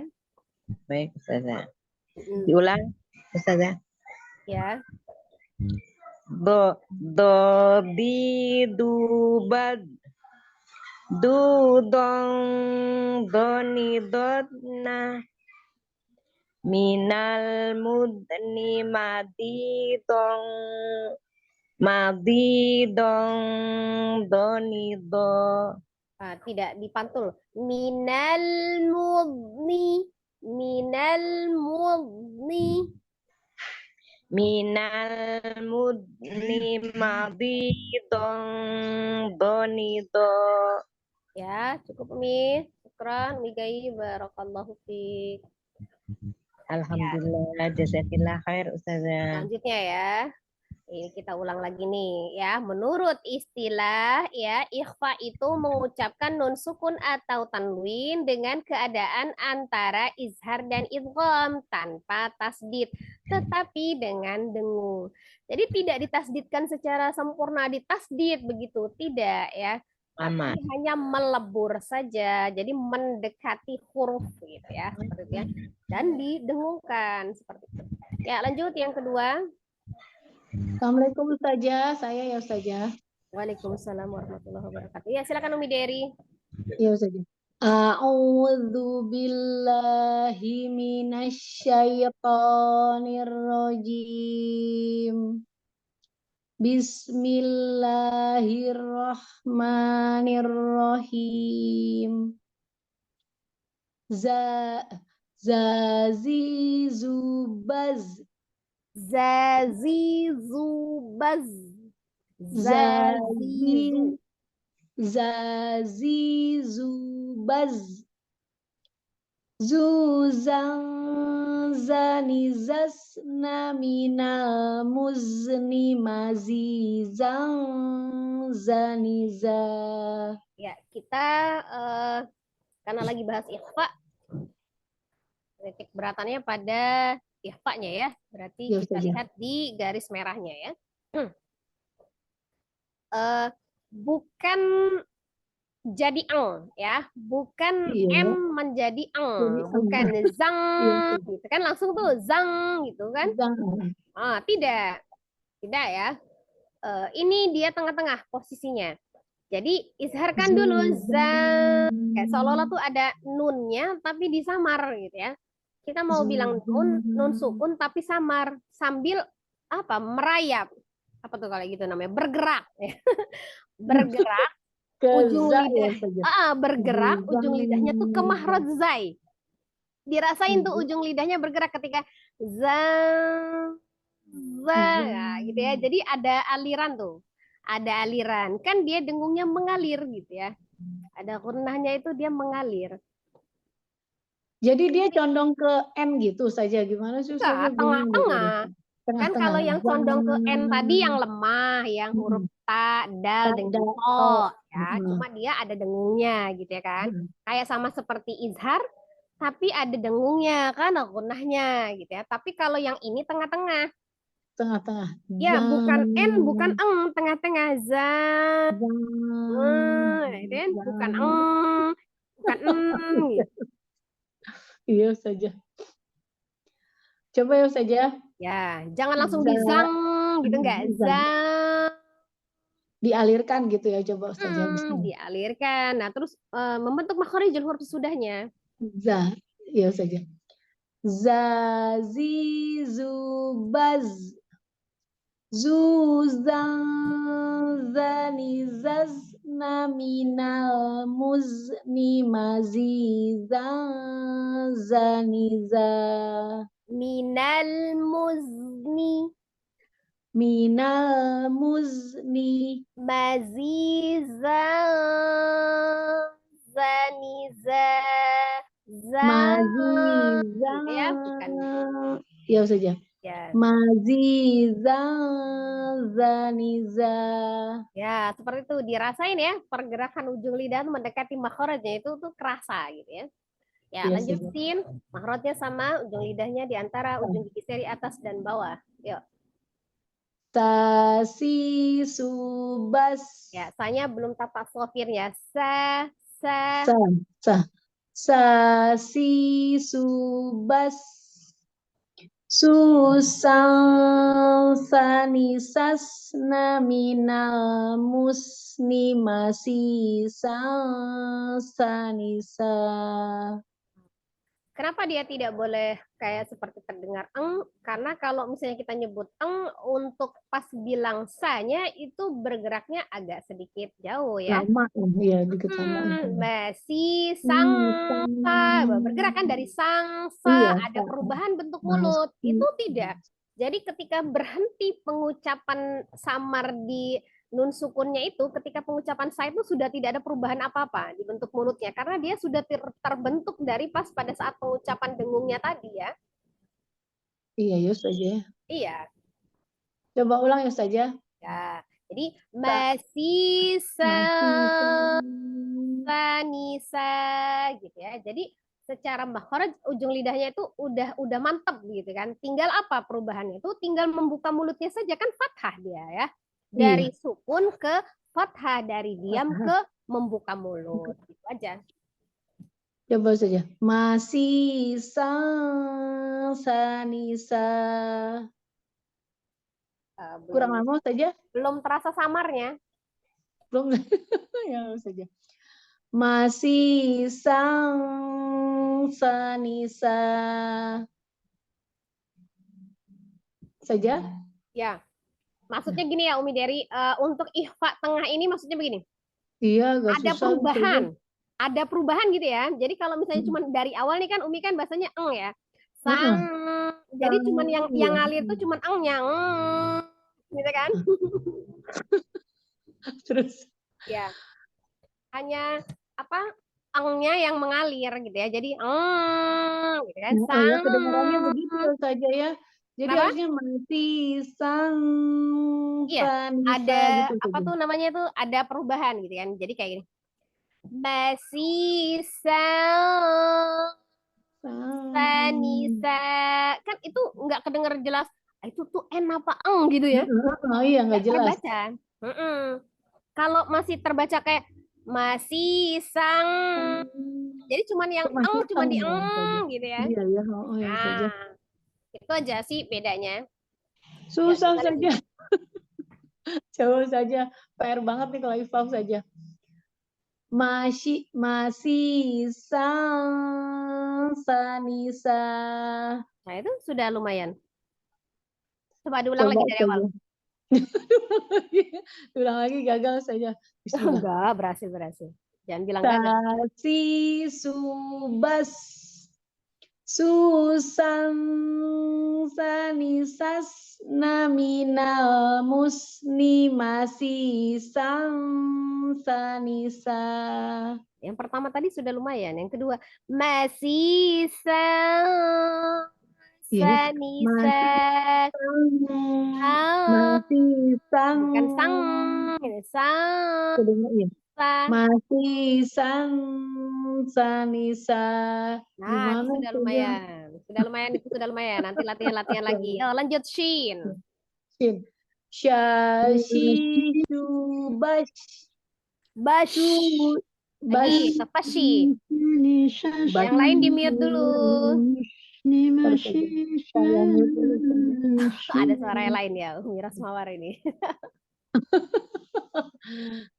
Baik Ustazah. Diulang Ustazah. Ya. Dobi dubad dong doni dodna minal mudni madi dong doni do. Tidak dipantul. Minal mudni. Minal mudni madi dong doni do. Ya, cukup Umi. Syukran, Umi Gai. Barakallahu fiik. Alhamdulillah, jazakillah khair Ustazah. Selanjutnya ya. Ini kita ulang lagi nih ya. Menurut istilah ya, ikhfa itu mengucapkan nun sukun atau tanwin dengan keadaan antara izhar dan idgham tanpa tasdid, tetapi dengan dengung. Jadi tidak ditasdidkan secara sempurna ditasdid begitu, tidak ya. Tapi hanya melebur saja, jadi mendekati huruf gitu ya, seperti itu ya. Dan didengungkan seperti itu. Ya, lanjut yang kedua. Assalamualaikum Ustazah, saya ya Ustazah. Waalaikumsalam warahmatullahi wabarakatuh. Ya, silakan Umi Dery. Ya Ustazah. A'udzu billahi minasyaitonir rajim. Bismillahirrahmanirrahim. Zazizubaz. Zazizubaz. Zazizu. Zazizubaz. Zuzang zani zasna minal muzni mazizang zaniza. Ya, kita karena lagi bahas ikhfa, titik beratannya pada ikhfa-nya ya. Berarti Ya, kita Ustazah. lihat di garis merahnya ya. Bukan jadi eng ya, bukan Iya. m menjadi eng, Jadi, bukan zang Iya, Ustazah. gitu kan, langsung tuh zang gitu kan. Zang. Tidak ya. Ini dia tengah-tengah posisinya. Jadi izharkan dulu zang, kayak seolah-olah tuh ada nunnya tapi disamar gitu ya. Kita mau bilang nun sukun tapi samar sambil apa? Merayap. Apa tuh kalau gitu namanya? Bergerak ya. Bergerak ujung Keza ya, lidah. Ustazah. Bergerak ujung lidahnya tuh ke Zang. mahraj zai. Dirasain tuh ujung lidahnya bergerak ketika zang nah, gitu ya. Jadi ada aliran tuh. Ada aliran. Kan dia dengungnya mengalir gitu ya. Ada gunnahnya itu dia mengalir. Jadi dia condong ke N gitu saja. Gimana sih Ustazah? Enggak, Bingung gitu. tengah-tengah. Kan Tengah-tengah. kalau yang condong ke N tadi yang Zang. lemah, yang huruf ta, dal, dengan Tada. to, ya. Cuma dia ada dengungnya gitu ya kan. Hmm. Kayak sama seperti izhar, tapi ada dengungnya kan, gunnahnya gitu ya. Tapi kalau yang ini tengah-tengah. Tengah-tengah. Ya, bukan N, bukan Zang. eng, tengah-tengah. Zang. Itu kan bukan eng, bukan gitu. Iya saja. Coba ya saja. Ya, jangan langsung dizang gitu enggak. Zang. Dialirkan gitu ya, coba Ustazah. Dialirkan. Nah, terus membentuk makharijul huruf sudahnya. Za, ya saja. Zazi zubaz zuzan zani zazna minal muzni mazizan zaniza. Minal muzni Minal muzni mazizan zaniza mazizan. ya, bukan. Ya saja. Ya. Mazizan zaniza. Ya, seperti itu dirasain ya, pergerakan ujung lidah mendekati makhrajnya itu tuh kerasa gitu ya. Ya, Ya, lanjutin makhrajnya sama ujung lidahnya di antara ujung gigi seri atas dan bawah. Yuk. Tasi subas. Ya, saya belum tapak sofir ya. Sa. Sasi subas. Susang sanisas naminal musni masih sang sanisa. Kenapa dia tidak boleh kayak seperti terdengar eng? Karena kalau misalnya kita nyebut eng untuk pas bilang sa-nya itu bergeraknya agak sedikit jauh ya. Lama ya, dikit lama. Masih sang sa, bergerak kan dari sang sa, Iya, ada perubahan bentuk mulut. Itu tidak. Jadi ketika berhenti pengucapan samar di nun sukunnya itu, ketika pengucapan sa itu sudah tidak ada perubahan apa-apa di bentuk mulutnya karena dia sudah terbentuk dari pas pada saat pengucapan dengungnya tadi ya. Iya, ya saja. Iya. Coba ulang ya saja. Ya. Jadi masih sanisa gitu ya. Jadi secara makhraj ujung lidahnya itu udah mantap gitu kan. Tinggal apa perubahannya itu? Tinggal membuka mulutnya saja kan fathah dia ya. Dari sukun ke fathah, dari diam ke membuka mulut. Gitu aja. Coba saja. Masih sang sanisa. Kurang lama saja. Belum terasa samarnya. Belum. Ya saja. Masih sang sanisa. Saja? Ya. Maksudnya gini ya Umi Dery, untuk ikhfa tengah ini maksudnya begini. Iya, agak ada susah. Perubahan. Ada perubahan gitu ya. Jadi kalau misalnya cuma dari awal nih kan Umi kan bahasanya eng ya. Sang. Jadi cuma yang ngalir tuh cuma engnya. Gitu kan? Terus Ya. Hanya apa? engnya yang mengalir gitu ya. Jadi gitu kan. Oh ya, kedengarannya begitu saja ya. Jadi Kenapa? harusnya masih sang Iya, ada sanisa gitu apa saja. tuh namanya tuh ada perubahan gitu kan. Jadi kayak gini. Masih sang Sang. Sanisa, kan itu nggak kedenger jelas. "Ah, itu tuh N apa eng gitu ya, Oh iya, nggak nggak jelas. terbaca. Mm-mm. Kalau masih terbaca kayak masih sang, jadi cuman yang Itu masih cuman sang di ya saja. gitu ya. Iya ya, oh ya saja. Nah, itu aja sih bedanya. Ya Susah gimana saja. nih? Jauh saja. PR banget nih kalau IFAF saja. Masih sang sanisa. Nah, itu sudah lumayan. Coba diulang Coba lagi dari awal. saja. Ulang lagi gagal saja. Bismillah. Enggak, berhasil, berhasil. Jangan bilang gagal. Kasih subas susang sanisas naminal musni masih sang sanisa. Yang pertama tadi sudah lumayan. Yang kedua, masih sang Iya, Sanisa. masih sang, Ah, masih sang, bukan sang, ini sang. kedengar ya. Masih sang sanisa. Nah, itu Gimana sudah saja? lumayan. Sudah lumayan, itu sudah lumayan. Nanti latihan-latihan lagi. Oh, lanjut, Shin. Shin. Shashi Subash Bash. Su Lagi, Bash tafashi. Yang Bash. lain di mute dulu. Terus saja. Saya mute dulu saja. Ada suara yang lain ya, Miras Mawar ini.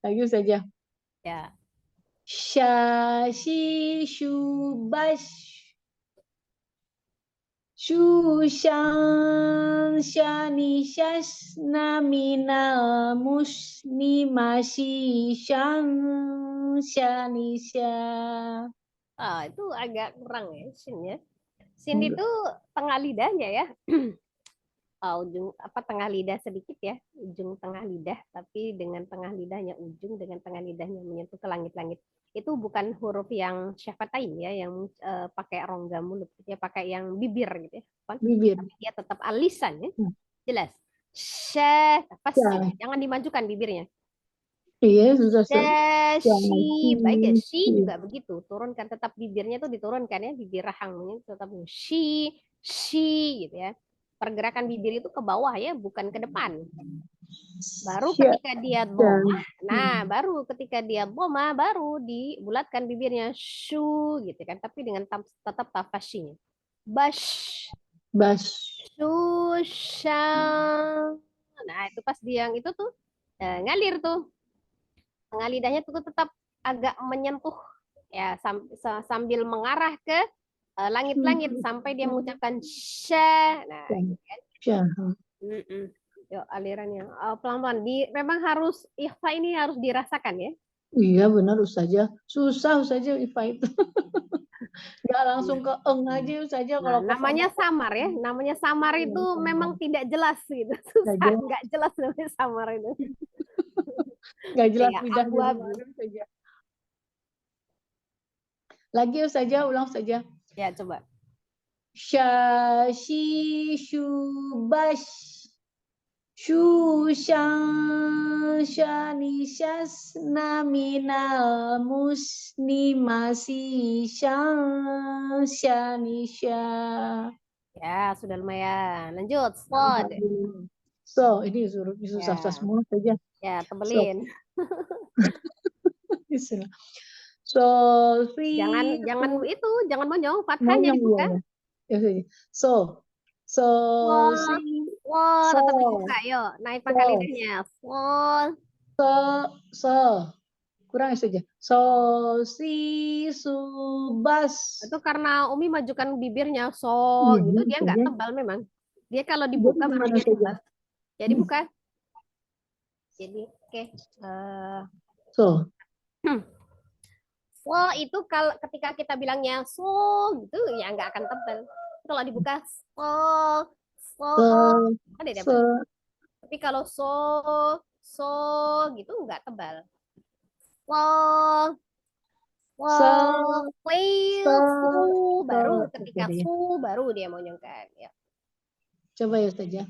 Lagi saja. Ya. Shashi Subash Shushan Shani Shasna Mina Musni Mashi Shan Shani Sha. Ah, itu agak kurang ya, Shin ya. Shin itu tengah lidahnya ya. Ujung apa tengah lidah sedikit ya, ujung tengah lidah, tapi dengan tengah lidahnya ujung dengan tengah lidahnya menyentuh ke langit-langit. Itu bukan huruf yang syafatain ya, yang pakai rongga mulut, ya pakai yang bibir gitu ya, kan? Bibir. Tapi dia tetap alisan ya, jelas. Syah, pasti jangan dimajukan bibirnya. Iya, susah Shi, baik ya, shi juga begitu, turunkan tetap bibirnya tuh diturunkan ya, bibir rahangnya tetap shi gitu ya. Pergerakan bibir itu ke bawah ya, bukan ke depan. Baru ketika dia dhamma, nah baru ketika dia dhamma baru dibulatkan bibirnya shu gitu kan, tapi dengan tetap tafashinya. Bash, shushan. Nah, itu pas dia yang itu tuh ngalir tuh. Tengah lidahnya tuh tetap agak menyentuh ya sambil mengarah ke langit-langit sampai dia mengucapkan sya. Nah, gitu kan. Yuk alirannya pelan-pelan. Memang harus ikhfa ini harus dirasakan ya. Iya benar Ustazah. Susah Ustazah IFA itu. Nggak langsung ke eng aja Ustazah Nah, kalau ke namanya samar ya. Namanya samar itu memang tidak jelas gitu. Nggak Susah, jelas. nggak jelas namanya samar itu. Nggak jelas Ya, lidah dari abu-abu. mana Ustazah. Lagi Ustazah, ulang saja. Ya, coba. Shashi Shubash Shushan Shani Shasna Minal Musni Masih Shan Shani Sha. Ya, sudah lumayan. Lanjut, slot. So, ini susah Ya, semua saja. ya So, tebelin. so, Jangan itu, jangan monyong, fathahnya monyong dibuka. ya. So, Wah, so, tetap dibuka. Yuk, naik pangkal lidahnya. Wah. so, kurang saja. So, subas. Itu karena Umi majukan bibirnya so gitu, dia nggak Saja. tebal memang. Dia kalau Jadi dibuka baru gimana dia saja? tebal. Jadi buka. Jadi oke. So, So itu kalau ketika kita bilangnya so gitu ya nggak akan tebal. Kalau dibuka so ada so, tebal. Tapi kalau so gitu nggak tebal. So Su, baru ketika Jadi, su baru dia mau nyongkan. Ya. coba ya Ustaz ya.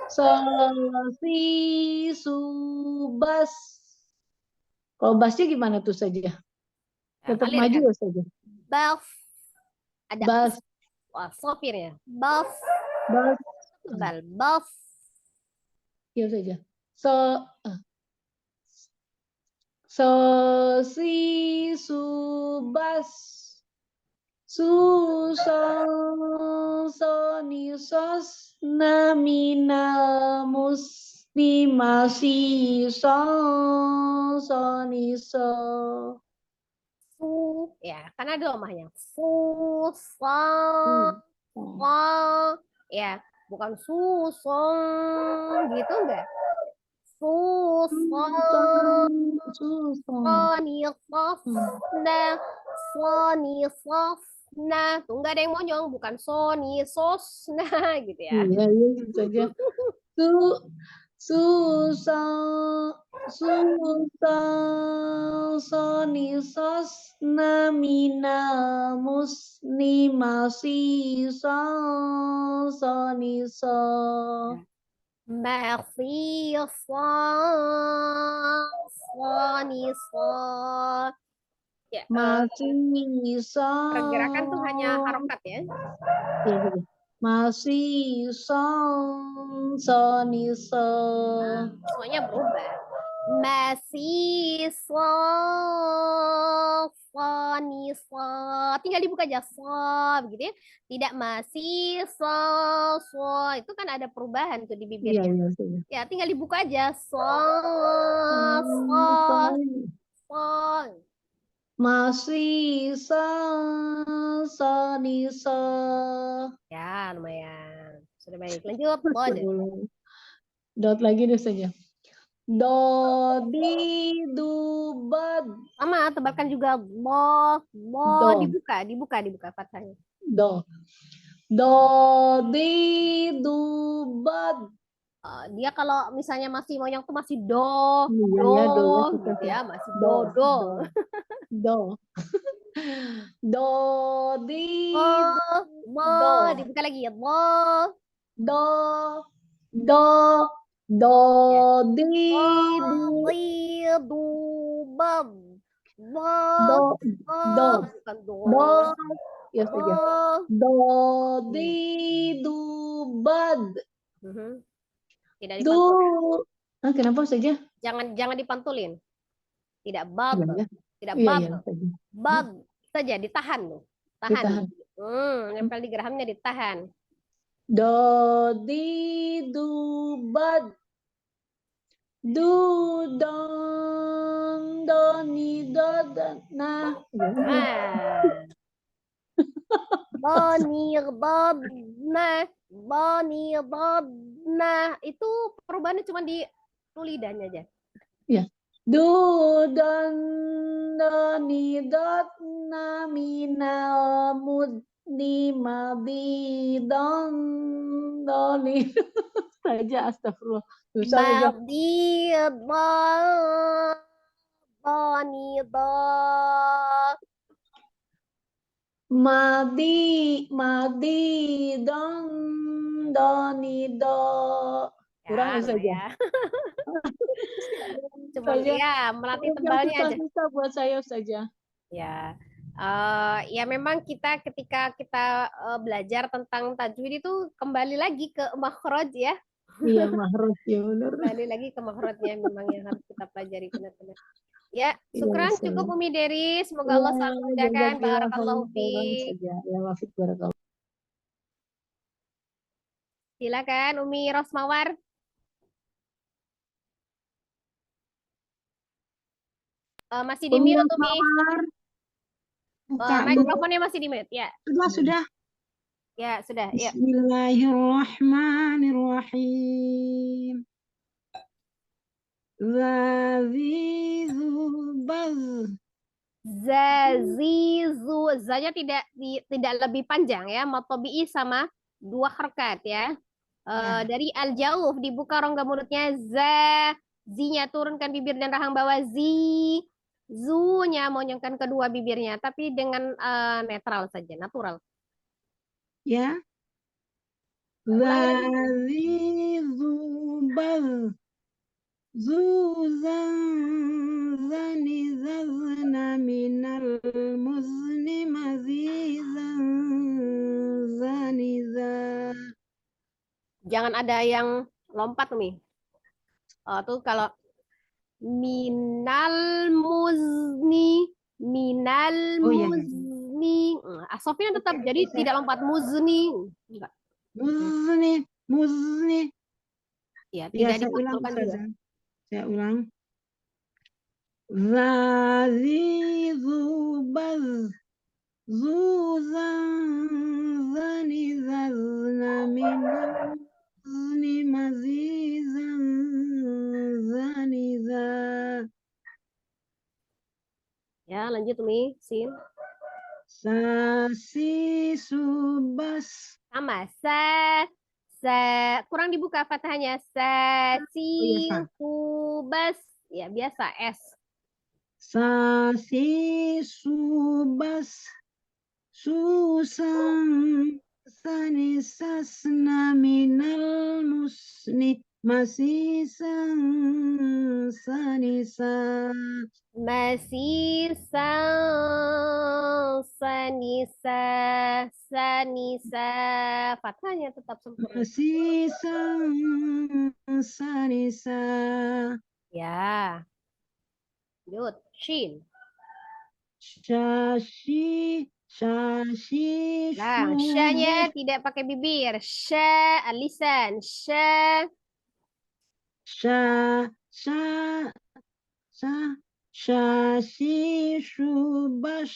Sol, si, su, bas. Kalau basnya gimana tuh saja? Nah, Tetap alir maju kan? ya saja. Bas. Ada Bas, wah, sopirnya. Bas. bas. Tebal. Bas. Ya saja. So, so, si, su, bas. Su, sol, so, ni, sos, na, mi, na, mus, ni, ma, si, so, ni, so. Su. Ya, karena ada omahnya. Su, so, Hmm. so. Ya, bukan su, so. Gitu enggak? Su, so, Susah. so, ni, sos, na. So, ni, sos, na. Tuh enggak ada yang monyong. Bukan so, ni, sos, na. Gitu ya. Iya, iya, itu saja. Su, susah, susah, soni, sos, na, mina, mus, ni, masi, so, soni, so. Merci, so, so, ni, so. Ya, Masih, so. pergerakan tuh hanya harokat ya. Iya, iya. Masih, so, soni, so. Soalnya berubah. Masih, so, so, ni, so. Tinggal dibuka aja, so, begitu ya. Tidak masih, so. Itu kan ada perubahan tuh di Iya, bibirnya. iya, iya. Ya, tinggal dibuka aja, so, so. Masih soni so. Ya, lumayan. Sudah baik. Lanjut, bod. Dot lagi deh saja. Do di du bad. Sama, tebalkan juga bo, Do. dibuka fathahnya. Do. Do di du bad. Dia kalau misalnya masih moyang tuh masih do, Iya do, ya do ya gitu kita ya, masih do do. do do di Bo, do dibuka lagi ya, bo, do do do ya. di du Di, du, bab, bo, do do bukan do, do ya bo. saja do di du bad Mhm. Tidak du dipantul. kenapa saja Jangan dipantulin. Tidak bab, iya ya tidak iya bab, iya saja bab saja ditahan loh. Tahan. ditahan Nempel di gerhamnya ditahan. do di du bad du dong do ni do dan nah Nah, bani nah itu perubahannya cuma di lidahnya aja. ya du dan do ni dot na minal mud ni mabi don do ni saja astagfirullah susah saja Madi bani madi don do ni do kurang ya saja ya. Cuman saja ya melatih yang tebalnya aja. susah-susah buat saya saja Ya, ya memang kita ketika kita belajar tentang tajwid itu kembali lagi ke makhraj ya. iya mahruf ya benar Kembali lagi ke makhrajnya memang yang harus kita pelajari benar-benar. Ya, iya syukran saya cukup Umi Deris. Semoga iya Allah selalu memudahkan. jazakillah Barakallahu khairan fiik. saja ya wafik barakallah Silakan Umi Rosmawar. Masih di Umi mute Umi. Mawar buka dulu Mikrofonnya masih di mute ya. sudah Ya, sudah. Ya. Bismillahirrahmanirrahim Zazizubaz Zazizu. Zanya tidak lebih panjang ya. Matobi'i sama 2 harkat ya. Dari al-jauh dibuka rongga mulutnya za. Zinya turunkan bibir dan rahang bawah zi. Zu-nya monyongkan kedua bibirnya, tapi dengan netral saja, natural. Ya. Ulangi lagi. Zazizubaz. Zuzan zani zazna minal muzni mazizan zani za. Jangan ada yang lompat nih. Tuh kalau minal muzni, minal Oh iya, iya. muzni. Asofnya tetap Oke, jadi saya- tidak lompat muzni. Enggak. Muzni, muzni. Ya, Ya, tidak saya ulang dipantulkan juga. Ustazah. Saya ulang. Zazizubaz. Zuzan zani zazna minal muzni mazizan zani za. Ya, lanjut Umi. Sin. Sasi subas. Sama. Kurang dibuka fathahnya. Oh iya, Fa. Subas. Ya, biasa. S. Sasi subas. Susan sani sasna minal musni masih sanisa. Masih sanisa. Sanisa. Fathahnya tetap sempurna. Masih sanisa. Ya. Lanjut. Shin. Shashi shashi Nah, sya-nya subas. tidak pakai bibir. Sya, alisan. Sya. Sha sha sha shashi subas.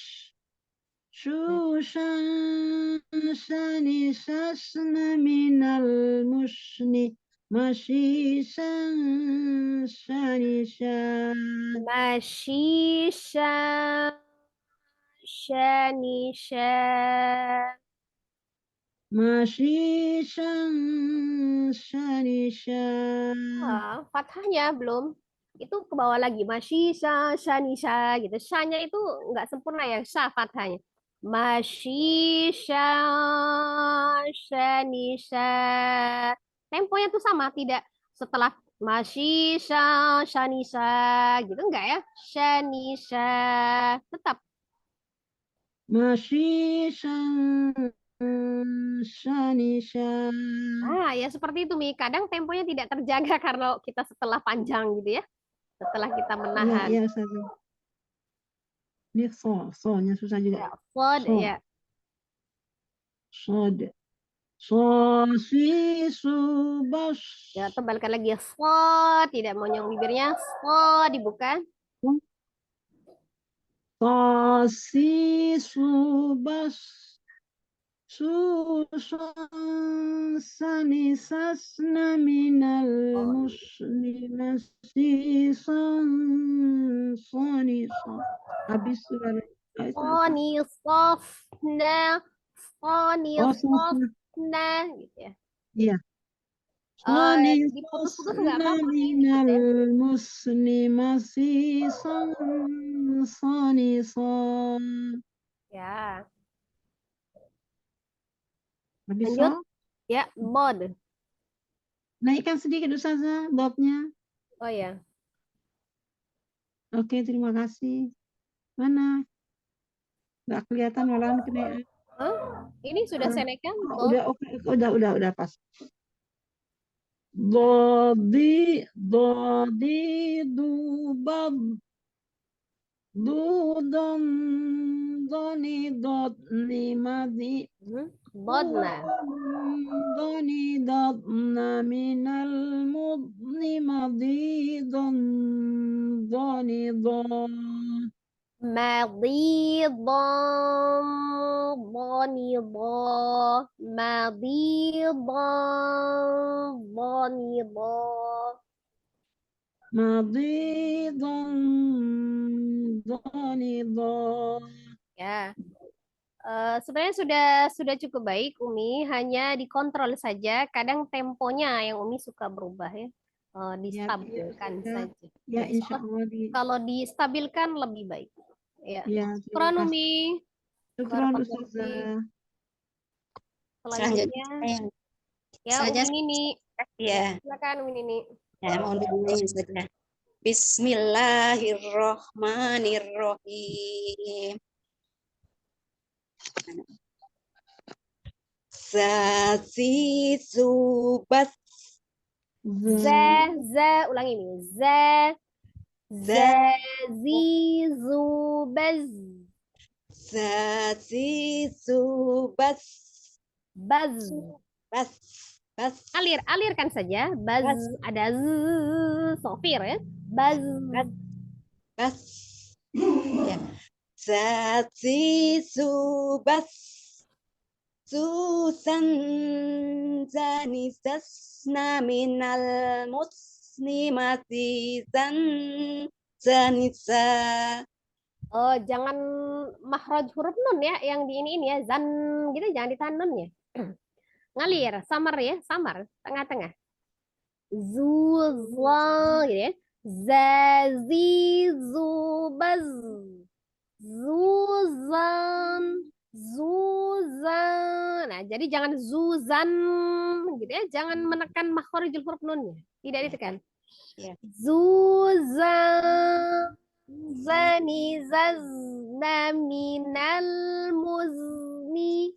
Shushan shani shasna minal musni mashishan shani shan Mashisha. Shanisha. mashishan shani shan. Fathahnya belum. Itu ke bawah lagi. Mashisha, shanisha gitu. Sha-nya itu nggak sempurna ya. Sha fathahnya. Mashisha, shanisha. Temponya tuh sama. Tidak setelah mashisha, shanisha gitu. Enggak ya. Shanisha. Tetap. Mashishan shani shan. Ya seperti itu, Mi. Kadang temponya tidak terjaga karena kita setelah panjang gitu ya. Setelah kita Iya, menahan. iya, Ustaz. Ini so-nya susah juga. Ya, Fod, So, ya. sod. Sosi subas. Ya, tebalkan lagi. Fod, tidak monyong bibirnya. Fod, dibuka. Sosi subas. Susan sani sasna minal Oh, musni nasisan sani sa. Habis sudah. Foni, sofna. Foni, Oh, sasna. sofna. Gitu ya. Iya. Sani Diputus-putus nggak sasna apa-apa, Mi. Dikit minal ya. musni masisan sani sa. Ya, Habis lanjut. so. Ya, bod. Naikkan sedikit Ustazah dotnya. Oh ya. Oke, terima kasih. Mana? Nggak kelihatan malahan kena. Hah? Ini sudah saya naikkan. Bod. Udah oke, udah pas. Dodi dubab dudon doni dot madi Bodna. doni dot minal mudni madi doni don. مريضا ضنضا مريضا ضنضا. Madidon donido. Ya, sebenarnya sudah cukup baik Umi, hanya dikontrol saja. Kadang temponya yang Umi suka berubah ya. distabilkan ya. saja. Ya, insya Allah Kalau distabilkan lebih baik. Ya. ya, Syukran terima kasih. Umi. Syukran Barakallahu fiik. Ustazah. Selanjutnya, Saya ya saja Umi Nini. ya. Silakan Umi Nini. Ya, mohon didengarin saja. Bismillahirrahmanirrahim. Sasi subat Ulangi ini. Zubaz. Sasi subat Baz. bas bas Alirkan saja. Baz. Ada z. Sofir ya. Baz. bas ya. Sasi subas Susan zanisasna minal muslimati zanisa. Oh, jangan makhraj huruf nun ya, yang di ini ya, zan gitu, jangan ditahan nunnya. Ngalir, samar ya, samar, tengah-tengah. Zuzwa gitu ya. Zazi zubaz. Zuzan. Zuzan. Nah, jadi jangan zuzan gitu ya, jangan menekan makhrijul huruf nunnya. Tidak ditekan. Ya. Zuzan. Zani zazna minal muzni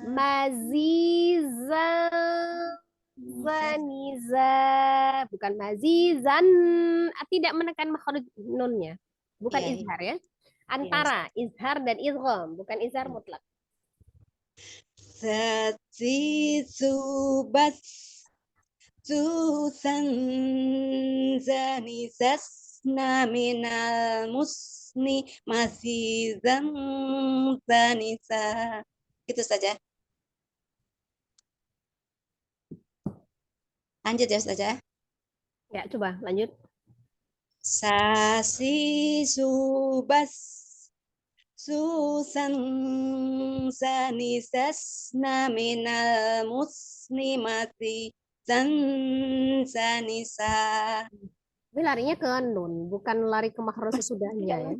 maziza zaniza, bukan mazizan, tidak menekan makhraj nunnya, bukan Iya, iya. izhar ya, antara izhar dan idgham, bukan izhar mutlak. Sati subas Susan zanisasna minal musni masih zanisa. Itu saja. Lanjut ya Ustazah. Ya, coba lanjut. Sasi subas Susan zanisasna minal musni masih zanisa. Ini larinya ke nun, bukan lari ke makhraj sesudahnya ya.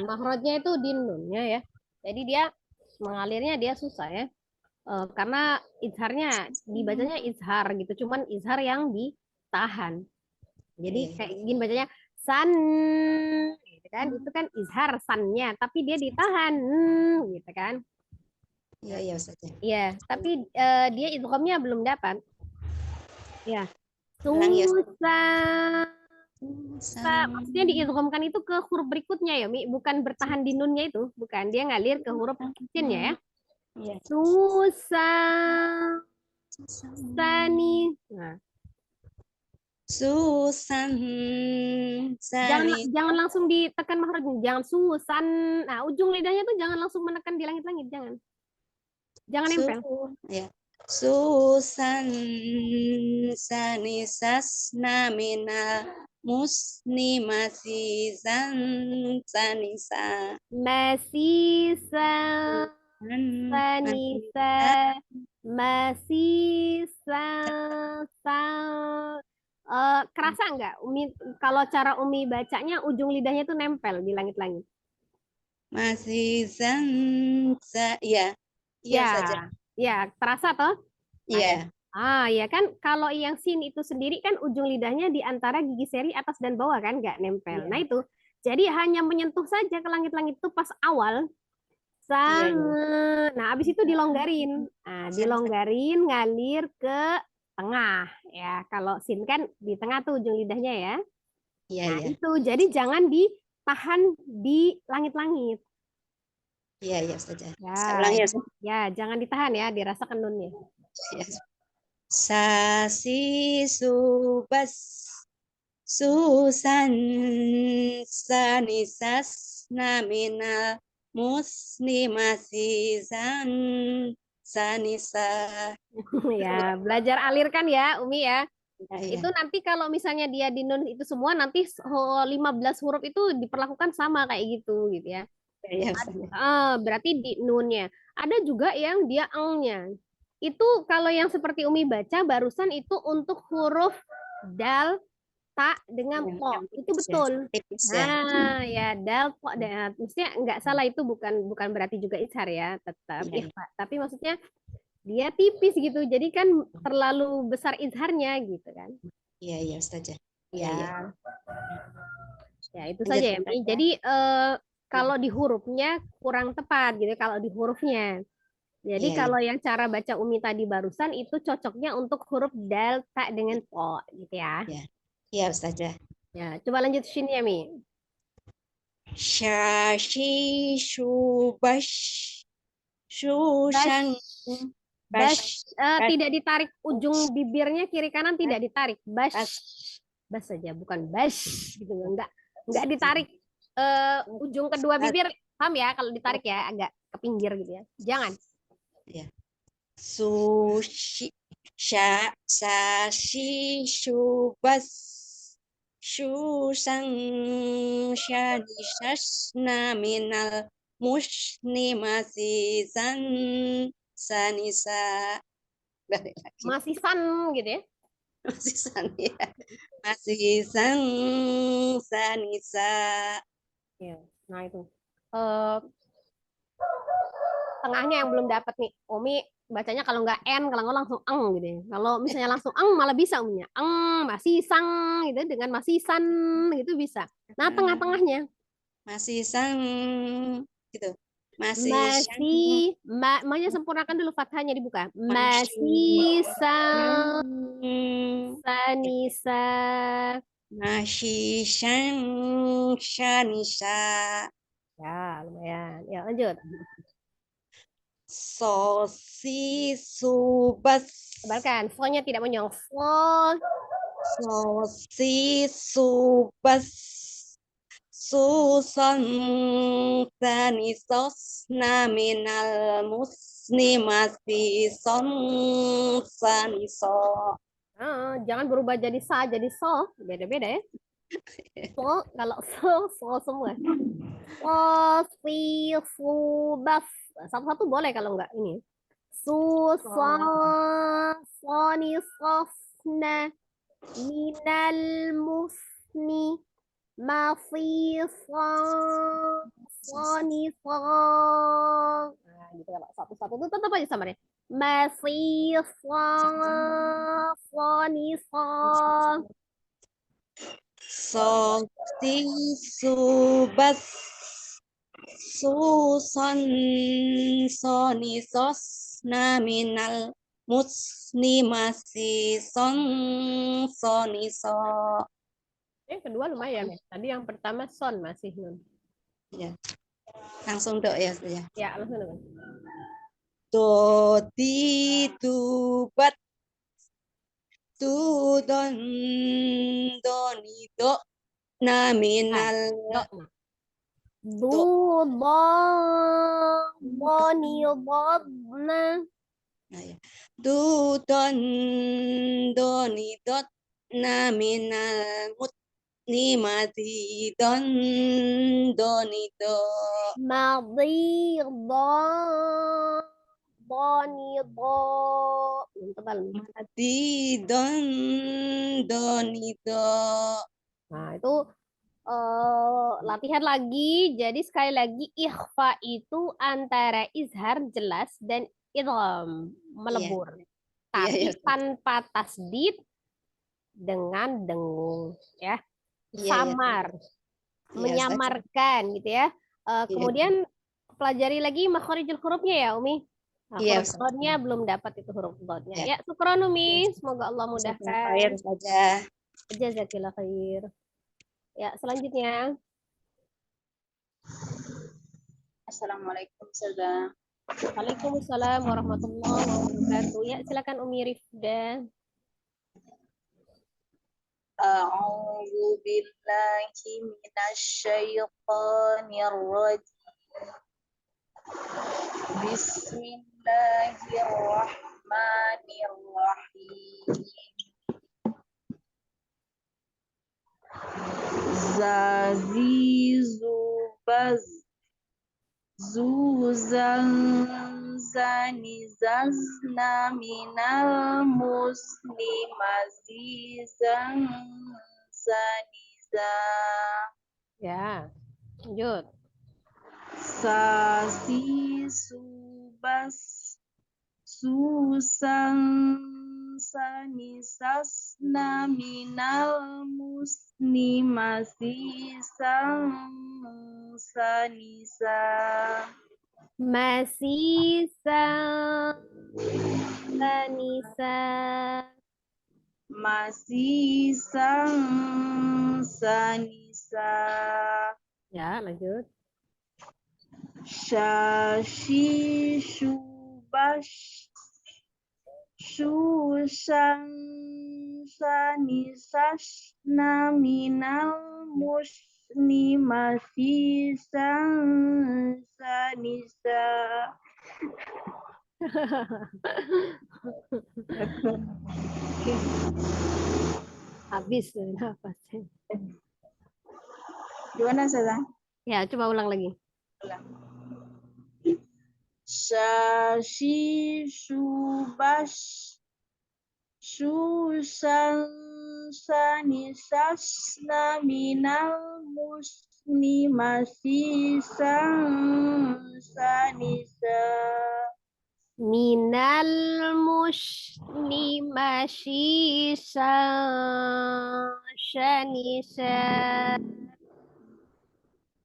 Makhrajnya itu di nunnya ya. Jadi dia mengalirnya dia susah ya. Karena izharnya dibacanya izhar gitu, cuman izhar yang ditahan. Jadi kayak gini bacanya san gitu kan. Itu kan izhar sannya, tapi dia ditahan gitu kan. Iya, iya Ustazah. Iya, tapi dia idghamnya belum dapat. Ya. Ulang ya, Susah. Maksudnya diidghamkan itu ke huruf berikutnya ya, Mi, bukan bertahan di nunnya itu, bukan. Dia ngalir ke huruf sinnya ya. Iya. Susah. Sani. Nah, Susan jangan langsung ditekan makhrajnya, jangan susan. Nah, ujung lidahnya tuh jangan langsung menekan di langit-langit, jangan. Jangan nempel. Ya. Susan sanisasna minal musni masih sanisa. Masih sanisa. Masih kerasa nggak Umi, kalau cara Umi bacanya ujung lidahnya tuh nempel di langit-langit? Masih sansa, ya. Iya saja. Ya, terasa toh? Iya. Ya kan, kalau yang sin itu sendiri kan ujung lidahnya di antara gigi seri atas dan bawah kan, nggak nempel. Iya. Nah itu, jadi hanya menyentuh saja ke langit-langit itu pas awal. Nah, abis itu dilonggarin. Nah, dilonggarin ngalir ke tengah ya. Kalau sin kan di tengah tuh ujung lidahnya ya. Iya, Nah, iya. itu jadi jangan ditahan di langit-langit. Iya, iya saja. Ya, Saya ulangi ya. ya, jangan ditahan ya, dirasakan nunnya. Ya. Sasi subas Susan sanisas namina musni masih sanisa. Ya, belajar alirkan ya, Umi ya. Ya, ya. Itu nanti kalau misalnya dia di nun itu semua, nanti 15 huruf itu diperlakukan sama kayak gitu ya. Ya, Berarti di nunnya. Ada juga yang dia eng-nya. Itu kalau yang seperti Umi baca barusan itu untuk huruf dal, ta dengan Yang po. Itu tipis ya, betul. tipis ya. Nah, ya dal, po, maksudnya nggak salah itu bukan berarti juga izhar ya, tetap Iya, ikhfa. Tapi maksudnya dia tipis gitu. Jadi kan terlalu besar izharnya gitu kan. iya, iya, Ustazah. Iya, iya. Ya, ya itu Lanjut, saja ya, Mi. Ustazah. Jadi kalau di hurufnya kurang tepat gitu kalau di hurufnya. Jadi Iya, iya. kalau yang cara baca Umi tadi barusan itu cocoknya untuk huruf dal, ta dengan po gitu ya. Iya, iya, Ustazah. Ya, coba lanjut shin ya, Mi. Syashi syubash syusan Bash, bash tidak ditarik ujung bibirnya kiri kanan tidak ditarik. Bash, bash. bash saja bukan bash gitu enggak ditarik ujung kedua bibir. Paham ya kalau ditarik ya agak ke pinggir gitu ya. Jangan. Ya. Sushi sashi syubas syusan syani syasna minal musni masih sanisa. Balik lagi. Masih san gitu ya. Masih san ya. Masih sanisa. Ya. Nah itu. Tengahnya yang belum dapat nih. Umi bacanya kalau nggak n, kalau nggak langsung eng gitu ya. Kalau misalnya langsung eng malah bisa uminya. Eng, masih sang gitu dengan masih san gitu bisa. Nah, tengah-tengahnya Masih sang gitu. Masih sang masih ma-nya sempurnakan dulu fathahnya dibuka. masih Masih sang sanisa. masih sang shanisa. Ya, lumayan. Ya, lanjut. Sosi subas. Tebalkan. So-nya tidak menyong. Sosi subas. Susan tanisos naminal musni masih son saniso. Jangan berubah jadi sa, jadi so. Beda-beda ya. So, kalau so semua. So, si, su, bas. Satu-satu boleh kalau enggak ini. Su, so, soni, sosna, minal, musni, masih, so, soni, so. Nah, gitu kalau satu-satu itu tetap aja sama deh. Masih, so, soni, so. Sosi subas suson sonisos naminal musni masih son soniso. Kedua lumayan ya. Tadi yang pertama son masih nun. Ya. Langsung dok ya. Ya, langsung nun. Do di du bat tu don doni do naminal Du, bo, boni, bodna. Nah, ya. Du don doni dot naminal mutni mati don doni do. Madi, do, boni, do. Tebal. Mati don doni do. Nah, itu latihan lagi. Jadi sekali lagi ikhfa itu antara izhar jelas dan idgham melebur. Tapi Iya. tanpa tasdid dengan dengung ya. Iya, Samar. Iya, Menyamarkan gitu ya. Kemudian pelajari lagi makhorijul hurufnya ya Umi. Iya, Huruf dotnya belum dapat itu huruf dotnya. Ya. Ya, syukran Umi. Semoga Allah mudahkan. Khair saja. Jazakillah khair. Ya, selanjutnya. Assalamualaikum Ustazah. Waalaikumsalam warahmatullahi wabarakatuh. Ya, silakan Umi Rifda. A'udzu billahi minasyaitonir rajim. Bismillahirrahmanirrahim. Zazizu baz Zuzan zanizazna minal muslimazizan zaniza. Ya, lanjut. Sasi subas susan sanisasna minal muslimasisan sanisa. Masih Nisa. Masih sanisa. Ya, lanjut. Syashi subash susan sanisasna minal muslimasi sanisa. Habis nafasnya. Gimana Sada? Ya, coba ulang lagi. Syashi subash susan sanisasna minal muslimasi sanisa. Minal muslimasi sanisa.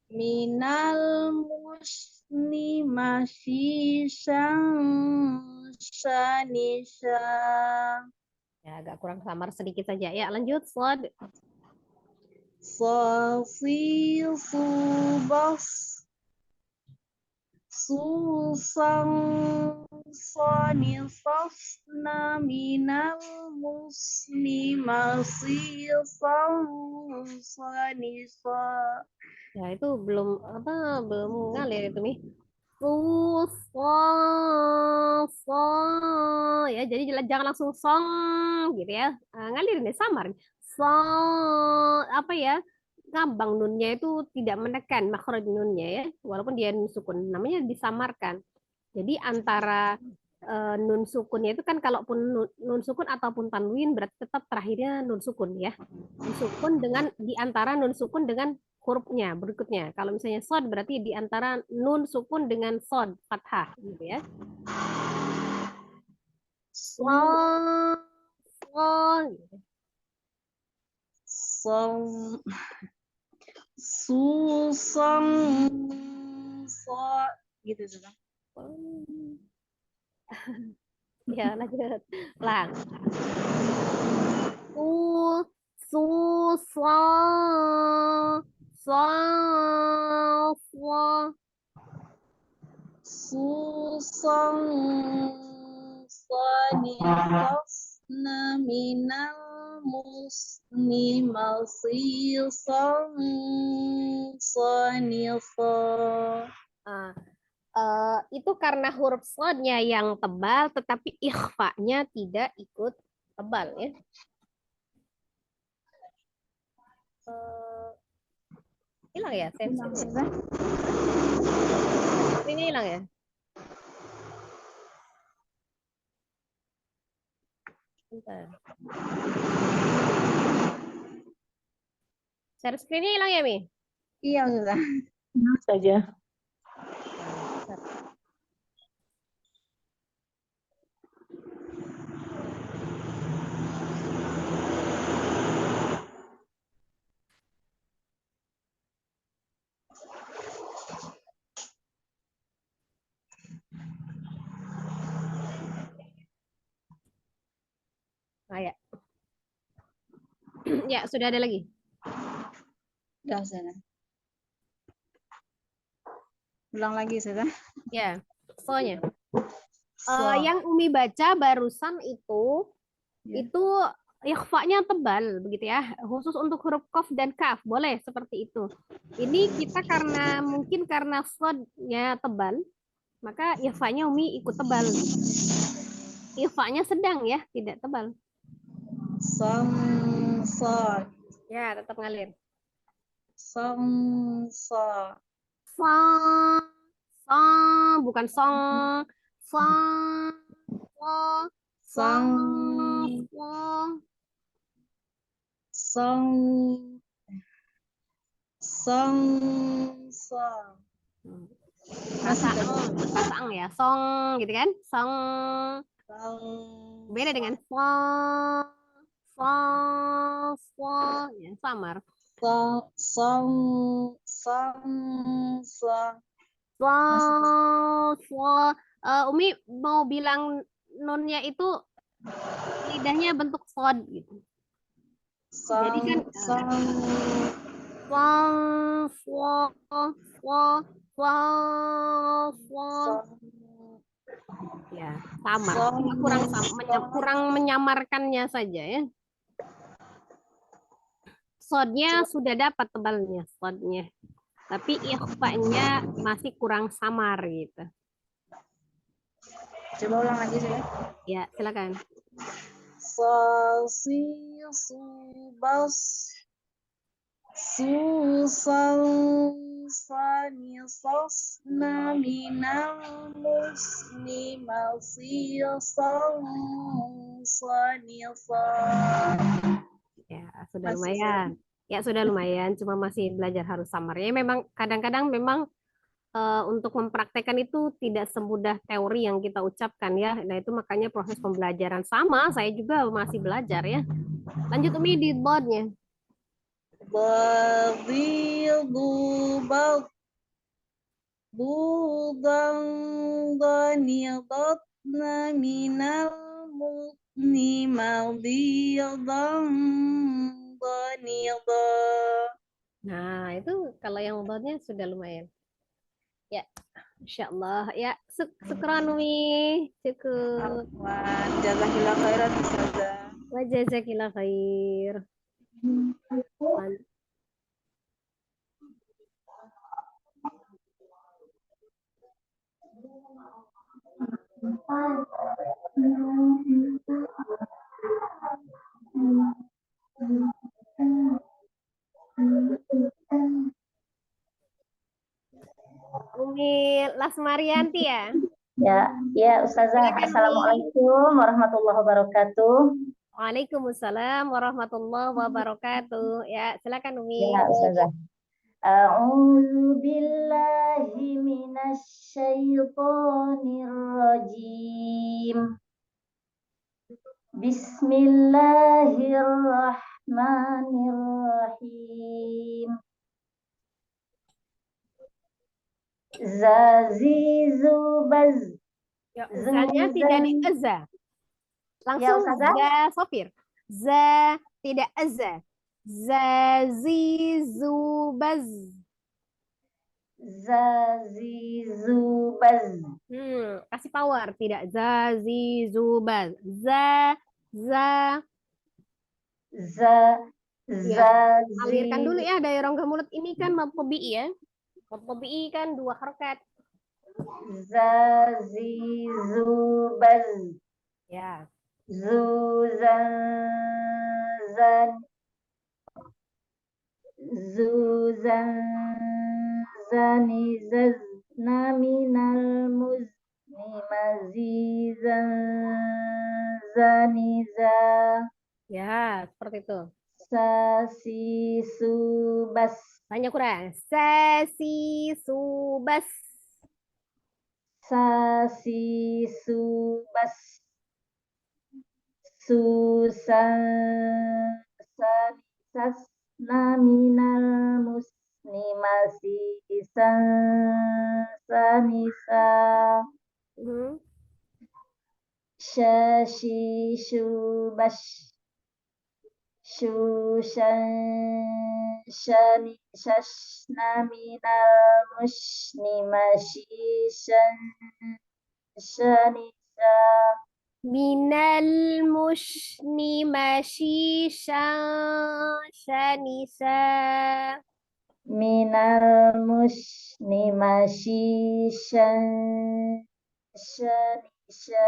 Minal muslimasi sanisa. Ya, agak kurang samar sedikit saja. Ya, lanjut. Slod. Sasi subas susan sanisasna minal muslimasi sanisa. Ya, itu belum ngalir itu nih. So, ya, jadi jangan langsung song gitu ya. Ngalir nih samar. So, apa ya? Ngambang nunnya itu tidak menekan makhraj nunnya ya, walaupun dia nun sukun, namanya disamarkan. Jadi antara nun sukunnya itu kan kalaupun nun sukun ataupun tanwin berarti tetap terakhirnya nun sukun ya. Nun sukun dengan di antara nun sukun dengan hurufnya berikutnya. Kalau misalnya sod berarti di antara nun sukun dengan sod fathah gitu ya. Slon, slon, gitu. Song susang so gitu sudah. Ya, lanjut. Lang. Su, so, so, so. Susang sanisasna minal muslimasi sanisa. Itu karena huruf sodnya yang tebal, tetapi ikhfa-nya tidak ikut tebal ya. Hilang ya? Ini hilang ya? Bentar. Share screen-nya hilang ya, Mi? Iya sudah. saja. Nah, ya. Ya, sudah ada lagi. Udah sudah. Ulang lagi sudah. Ya, soalnya. So. Yang Umi baca barusan itu Ya. itu ikhfa-nya tebal begitu ya, khusus untuk huruf qaf dan kaf boleh seperti itu. Ini kita mungkin karena sodnya tebal, maka ikhfa-nya Umi ikut tebal. Ikhfa-nya sedang ya, tidak tebal. Song so. Ya, tetap ngalir. Song so. Song, song, bukan song. Song, song, Sang, song. song, song, song. Rasa ya, song gitu kan? Song Sang, beda dengan song, song, song, ya, samar. song, song, song, song. Song, song. Umi mau bilang nunnya itu lidahnya bentuk sod gitu. Jadi kan Sang, sang, song, song, song, song, song. Ya, samar. Cuma kurang menyamarkannya saja ya. Sodnya sudah dapat tebalnya, sodnya. Tapi ikhfanya masih kurang samar gitu. Coba ulang lagi saya. Ya, silakan. Si, su, bas. Susang, sani, sos, na, minang, musni, masi, song, sani, song. Ya, sudah Masih, lumayan. Ya, sudah lumayan. Cuma masih belajar harus samar. Ya, memang kadang-kadang memang untuk mempraktekkan itu tidak semudah teori yang kita ucapkan ya. Nah, itu makanya proses pembelajaran sama. Saya juga masih belajar ya. Lanjut Umi di boardnya. Badil, bubal, budang, daniyadat, na, minal, mutni, maldiyadang, daniyadah. Nah, itu kalau yang boardnya sudah lumayan. Ya, Insya Allah. Ya, syukran Umi. Cukup. Afwan, jazakillah khairan Ustazah. Wa jazakillah khair. Umi Lasmarianti ya. Ya, Ustazah. Silakan, Umi. Assalamualaikum warahmatullahi wabarakatuh. Waalaikumsalam warahmatullahi wabarakatuh. Ya, silakan Umi. Ya, Ustazah. A'udzu billahi minasyaitonir rajim. Bismillahirrahmanirrahim. Zazizubaz. Ya, zanya tidak di eza. Langsung Ustazah. za sofir. Za tidak eza. Zazizubaz. Zazizubaz. Kasih power tidak zazizubaz. Za alirkan dulu ya dari rongga mulut ini kan mabtobi'i ya. Mabtobi'i kan 2 harokat. Zazizubaz. Ya. Zuzan zazna minal muzni mazizan zaniza. Ya, seperti itu. Sasi subas. Banyak kurang. Sasi subas. Sasi subas. Susan sanisas naminal musni masisan sanisa. Shashi shubas. Shushan shani shashna minal musni mashishan shanisa. Minal mushni mashishan shanisa. Minal mushni mashishan shanisa.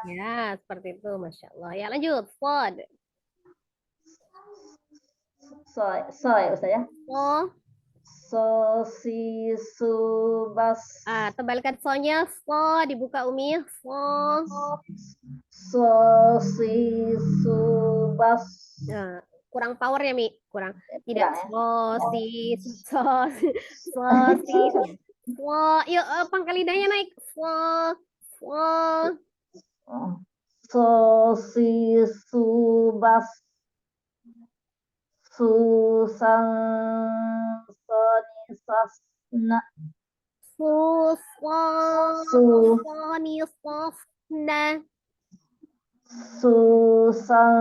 Ya, seperti itu. Masya Allah. Ya, lanjut. Sod. Soy Ustaz ya. Sosisubas. Tebalkan so-nya, so, dibuka Umi, so. Sosisubas. Nah, kurang power ya, Mi, kurang. Tidak, Kurang ya? sosis, sosis, sosis. So, yuk, pangkal lidahnya naik. So, so. Sosisubas. Susan sonisasna. Su- Sonis, nah. Susan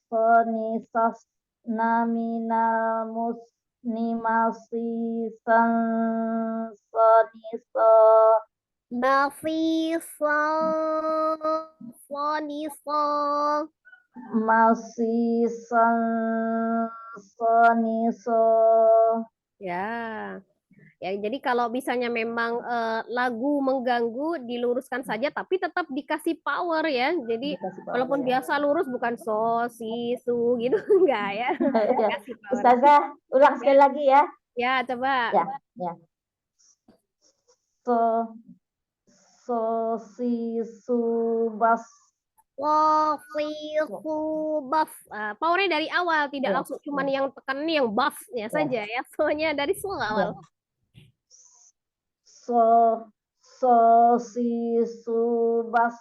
sonisasna minal musnimasi san soniso. Masih, so. Masih soniso. Ya. Ya, jadi kalau misalnya memang lagu mengganggu, diluruskan saja, tapi tetap dikasih power ya. Jadi Dikasih power walaupun ya. biasa lurus, bukan so, si, su gitu, enggak ya. Ya. Kasih power. Ustazah, ulang sekali lagi ya. Ya, coba. Ya. Sosisubas. Lo, si, su, buff. Powernya dari awal, tidak Ya. langsung cuman yang tekan yang buff ya saja ya. So-nya dari so awal. Sosisubas.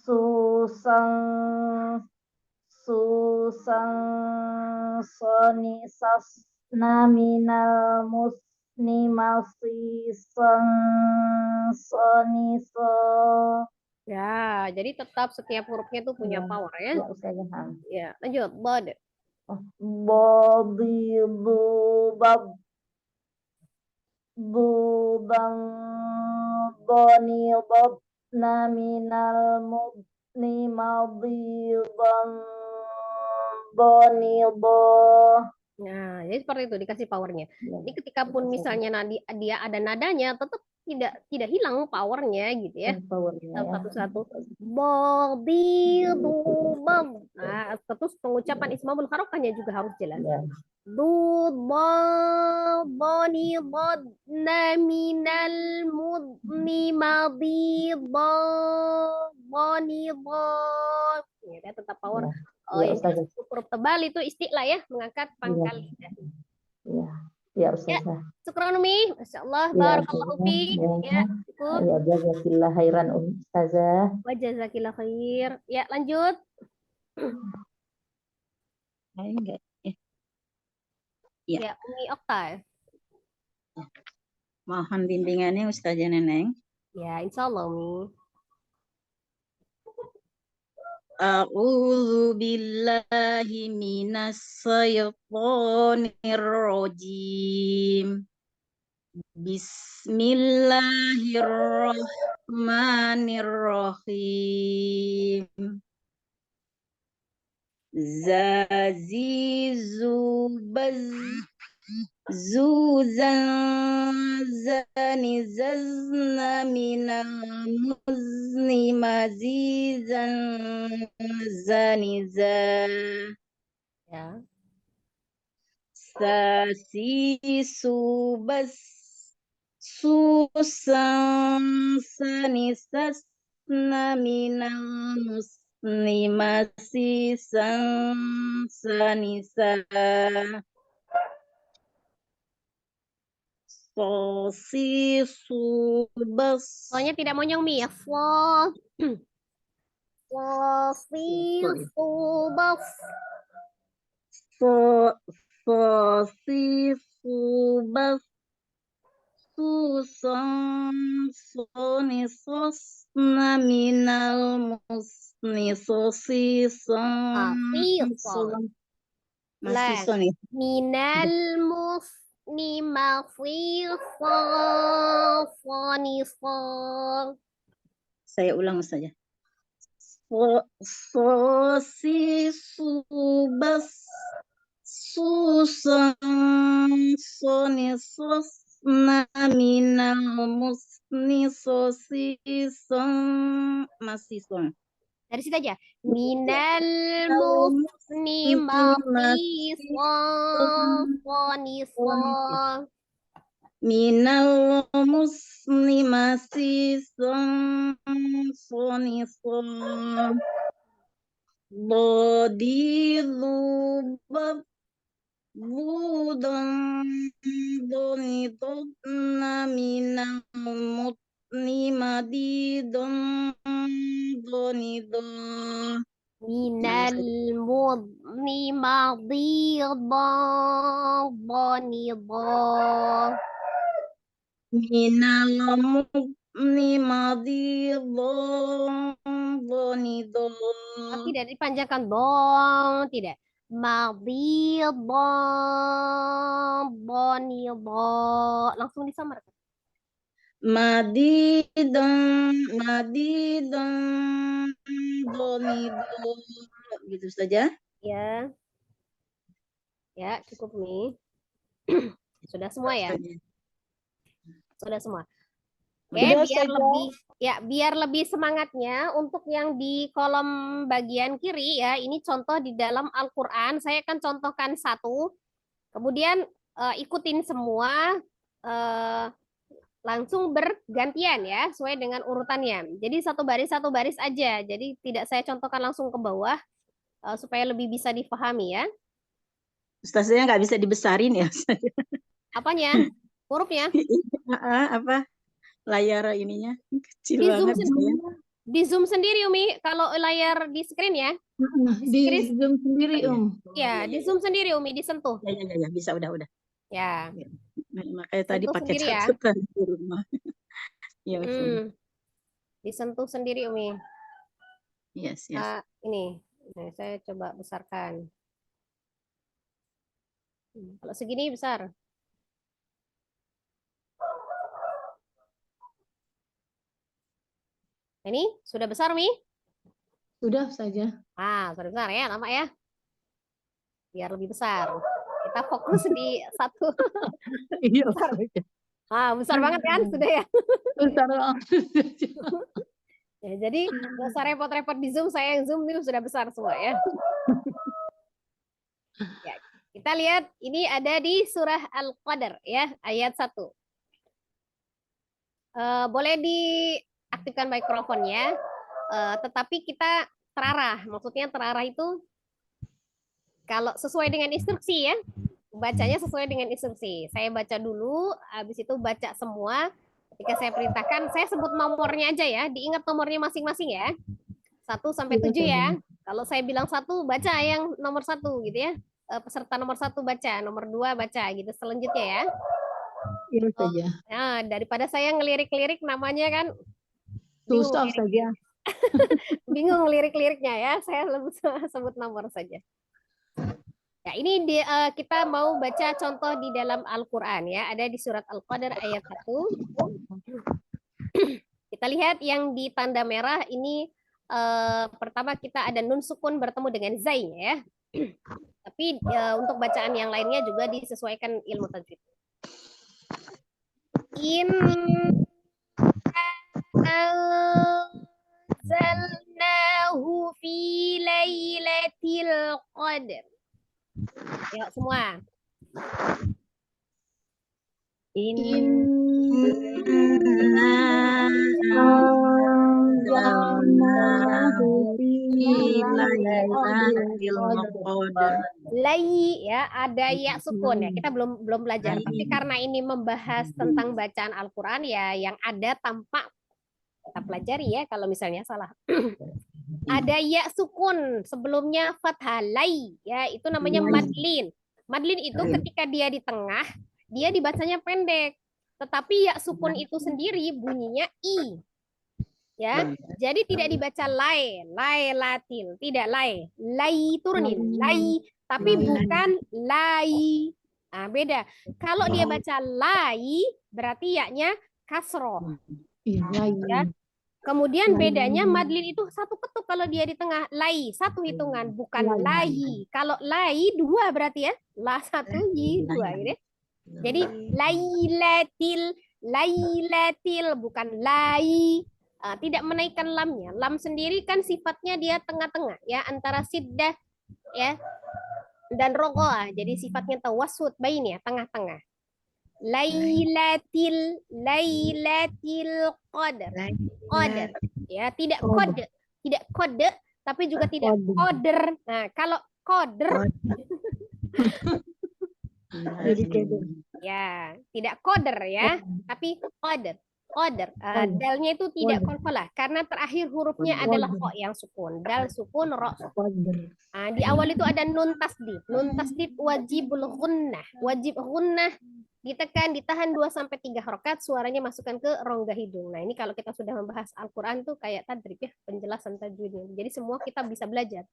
Susan sonisas naminal musnimasi soniso. Ya, jadi tetap setiap hurufnya itu punya Ya. power ya. Ya, Ustazah. Ya, lanjut. Bod. Bodi bubab budang boni bob naminal mubni mabidang boni bo. Nah, jadi seperti itu dikasih powernya. Ya, Jadi ketika pun misalnya dia ada nadanya, tetap tidak hilang powernya gitu ya. powernya ya. Satu-satu. Bodi dubam. Nah, terus pengucapan ismul harokahnya juga harus jelas. Ya. Boni bod naminal mudni madi boni bod. Ya, tetap power. Ya. Oh, Ya, yang Ustazah. huruf tebal itu istilah ya, mengangkat pangkal Ya. lidah. Ya, ya Ustazah. Syukran Umi, Masya Allah, Ya, barakallahu Ustazah. fiik. Ya. Cukup. Ya, jazakillah khairan Ustazah. Wa jazakillah khair. Ya, lanjut. Enggak. Ya, Umi Okta. Mohon bimbingannya Ustazah Neneng. Ya, insya Allah Umi. A'udzu billahi minas syaitonir rajim. Bismillahirrahmanirrahim. Zazizubaz zuzan zani zazna minal muzni mazizan zani Ya. sasi subas susan sani sasna minal musni masisan sanisa sosi subas Soalnya tidak monyong Mi ya. Flo. Sosi subas. sosi subas susan soni sosna minal musni sosi son masih Lang. soni Minal musni mafil sonisol. saya ulang saja sosi subas susan soni sosna minal musni sosi son masih son Dari situ aja. Minal muslimati sonisa. Minal muslimati sonisa. Bodilubab budon donidona minal mutlimadi donidon. Minal mudlimadi donidon. Minal mutlimadi donidon. Oh, tidak dipanjangkan dong, tidak. Madi donidon. Langsung disamarkan. Madidon donidon gitu saja. Ya. Ya, cukup nih. Sudah semua ya? Sudah semua. Oke, biar lebih semangatnya untuk yang di kolom bagian kiri ya, ini contoh di dalam Al-Qur'an. Saya akan contohkan satu. Kemudian ikutin semua langsung bergantian ya, sesuai dengan urutannya. Jadi satu baris aja. Jadi tidak saya contohkan langsung ke bawah supaya lebih bisa dipahami ya. Ustaznya nggak bisa dibesarin ya. Apanya? Hurufnya? Apa? Layar ininya kecil Di zoom, banget. di zoom sendiri Umi, kalau layar di screen ya. Di zoom sendiri, Ya, di zoom sendiri Umi, disentuh. Ya, bisa udah. Ya. Makanya tadi Sentuh pakai sendiri ya. catatan di rumah. Iya betul. Disentuh sendiri Umi. Yes. Ini saya coba besarkan. Kalau segini besar. Ini sudah besar Mi? Sudah saja. Sudah besar ya, nampak ya. Biar lebih besar. Kita fokus di satu. Iya. Besar banget kan sudah ya. Besar. Ya, jadi nggak usah repot-repot di zoom, saya yang zoom ini sudah besar semua ya. Ya, kita lihat ini ada di surah Al-Qadr ya, ayat 1. Boleh diaktifkan mikrofonnya, tetapi kita terarah. Maksudnya terarah itu kalau sesuai dengan instruksi ya, bacanya sesuai dengan instruksi. Saya baca dulu, habis itu baca semua. Ketika saya perintahkan, saya sebut nomornya aja ya, diingat nomornya masing-masing ya. 1 sampai 7 ya. Kalau saya bilang 1, baca yang nomor 1 gitu ya. Peserta nomor 1 baca, nomor 2 baca gitu selanjutnya ya. Iya saja. Nah, daripada saya ngelirik-lirik namanya kan Susah saja. bingung lirik-liriknya ya, saya sebut nomor saja. Ya, ini kita mau baca contoh di dalam Al-Qur'an ya, ada di surat Al-Qadr ayat 1. Kita lihat yang di tanda merah ini pertama kita ada nun sukun bertemu dengan zai ya. Tapi untuk bacaan yang lainnya juga disesuaikan ilmu tajwid. Anzalnahu fi lailatul qadr. Yuk semua. Lai ya, ada ya sukun ya. Kita belum belajar. Tapi karena ini membahas tentang bacaan Al-Qur'an ya, yang ada tampak kita pelajari ya kalau misalnya salah. Ada ya sukun sebelumnya fathah lai ya, itu namanya madlin. Madlin itu ketika dia di tengah, dia dibacanya pendek. Tetapi ya sukun itu sendiri bunyinya i. Ya, jadi tidak dibaca lai latil, tidak lai turunin, lai, tapi bukan lai. Nah, beda. Kalau dia baca lai, berarti yaknya kasroh. Ya. Kemudian bedanya madlin itu satu ketuk kalau dia di tengah, lai satu hitungan, bukan lai. Kalau lai 2 berarti ya, la 1 yi 2 gitu. Jadi lailatil bukan lai. tidak menaikkan lamnya. Lam sendiri kan sifatnya dia tengah-tengah ya, antara siddah ya dan rogoah. Jadi sifatnya tawassut bain ya, tengah-tengah. Lailatil qadar. Qadar ya, tidak kode tapi juga tidak koder. Nah, kalau koder ya tidak koder ya, tapi koder. Dalnya itu tidak qalqalah karena terakhir hurufnya adalah kok yang sukun. Dal sukun, ro sukun. Di awal itu ada nun tasdid. Nun tasdid wajibul gunnah. Wajib gunnah ditekan, ditahan 2-3 harokat, suaranya masukkan ke rongga hidung. Nah, ini kalau kita sudah membahas Al-Quran tuh kayak tadrib ya, penjelasan tajwidnya. Jadi semua kita bisa belajar.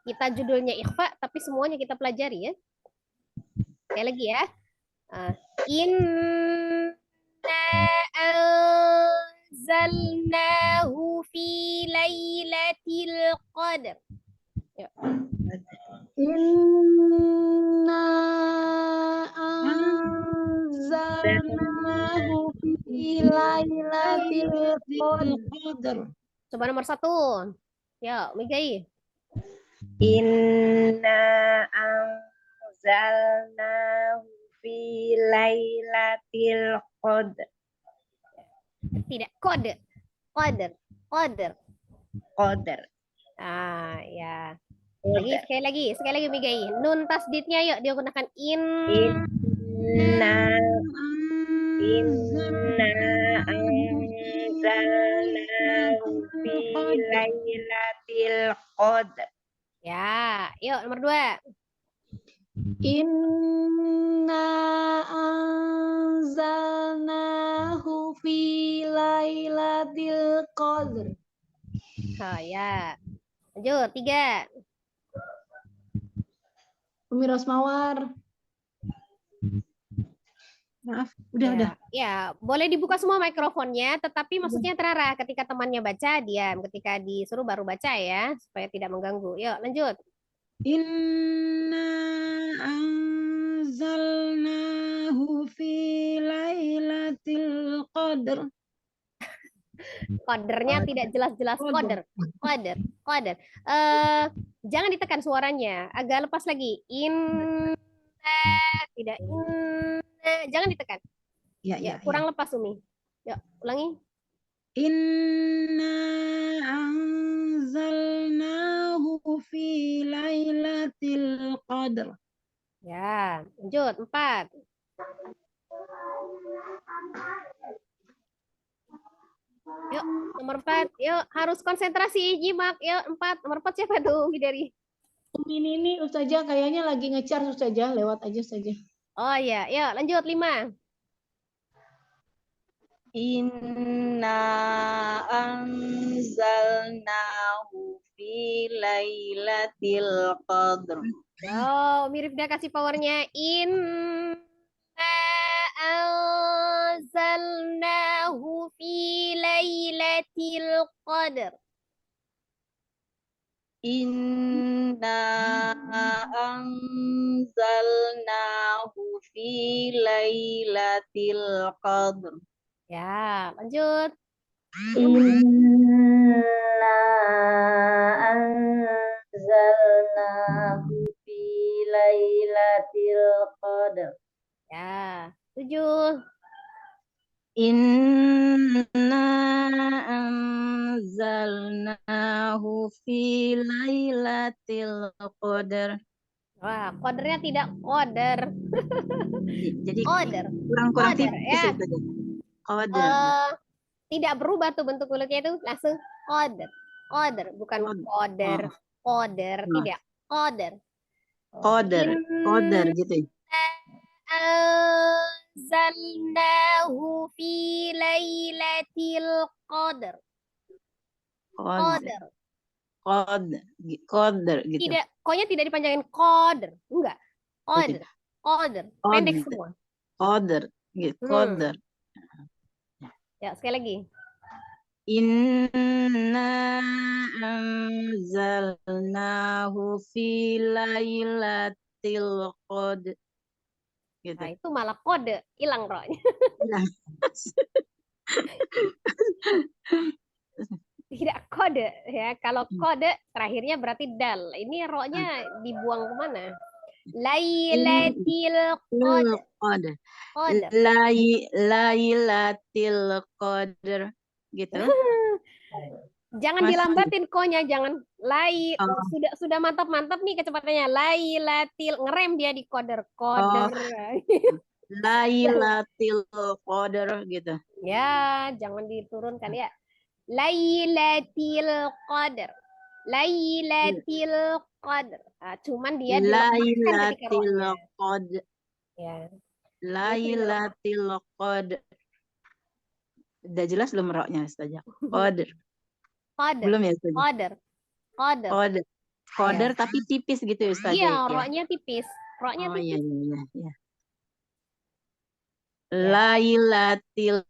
Kita judulnya ikhfa, tapi semuanya kita pelajari ya. Sekali lagi ya. Inna anzalnahu fi lailatul qadar. Inna anzalnahu fi lailatul qadr. Coba nomor 1. Ya, Migai. Inna anzalnahu fi lailatul qadr. Tidak, kode. Qadar. Ya. Sekali lagi Migai. Nun tasdidnya yuk dia gunakan Inna anzalnahu fi lailatul qadr. Ya, yuk nomor 2. Inna anzalnahu fi lailatul qadr. Ya. Lanjut, 3. Umi Rosmawar. Maaf, udah. Ya, boleh dibuka semua mikrofonnya, tetapi maksudnya terarah. Ketika temannya baca, diam. Ketika disuruh baru baca ya, supaya tidak mengganggu. Yuk, lanjut. Inna anzalnahu fi lailatul qadr. Kodernya tidak jelas-jelas koder. Jangan ditekan suaranya, agak lepas lagi. Tidak jangan ditekan. Ya, kurang lepas Umi. Yuk, ulangi. Inna anzalnahu fi lailatul qadr. Ya, lanjut 4. Yuk, nomor 4. Yuk, harus konsentrasi, nyimak. Yuk, 4. Nomor 4 siapa tuh, Bidari? Ini Ustazah kayaknya lagi nge-charge Ustazah, lewat aja saja. Oh iya, yuk lanjut 5. Inna anzalnahu fi lailatul qadr. Oh, mirip dia kasih powernya. Inna anzalnahu fi lailatul qadr. Inna anzalnahu fi lailatul qadr. Ya, lanjut. Inna anzalnahu fi lailatul qadr. Ya, 7. Inna anzalnahu fi lailatul qadr. Wah, kodernya tidak koder. Jadi Koder. kurang Qadr, tipis ya. itu. Qadr. Tidak berubah tuh bentuk mulutnya itu, langsung koder. Bukan koder. Koder, tidak. Koder. Qadr gitu. Anzalnahu fi lailatul qadr. Qadr gitu. Tidak, koknya tidak dipanjangin qadr, enggak. Qadr. Pendek semua. Qadr gitu. Qadr. Ya, sekali lagi. Inna anzalnahu fi lailatul qadr. Gitu. Nah, itu malah kode, hilang rohnya. kode ya. Kalau kode terakhirnya berarti dal. Ini ro-nya dibuang kemana? Lailatul qadr. Qadr. Qadr. Lailatul Qadr. Gitu. Jangan Masih. dilambatin konya, jangan Oh. sudah mantap-mantap nih kecepatannya. Lailatul, ngerem dia di qadr. Qadr. Lailatul Qadr gitu. Ya, jangan diturunkan ya. Lailatul qadr. Lailatul qadr. Nah, cuman dia dilemahkan ketika Lailatul ro-nya. Qadr. Ya. Lailatul Qadr. Udah jelas belum roknya Ustazah? Qadr. Qadr. Belum ya Ustazah? Qadr. Qadr. Qadr. Qadr tapi tipis gitu ya Ustazah. Iya, ya? ro-nya tipis. Ro-nya Oh iya tipis. iya iya. Lailatul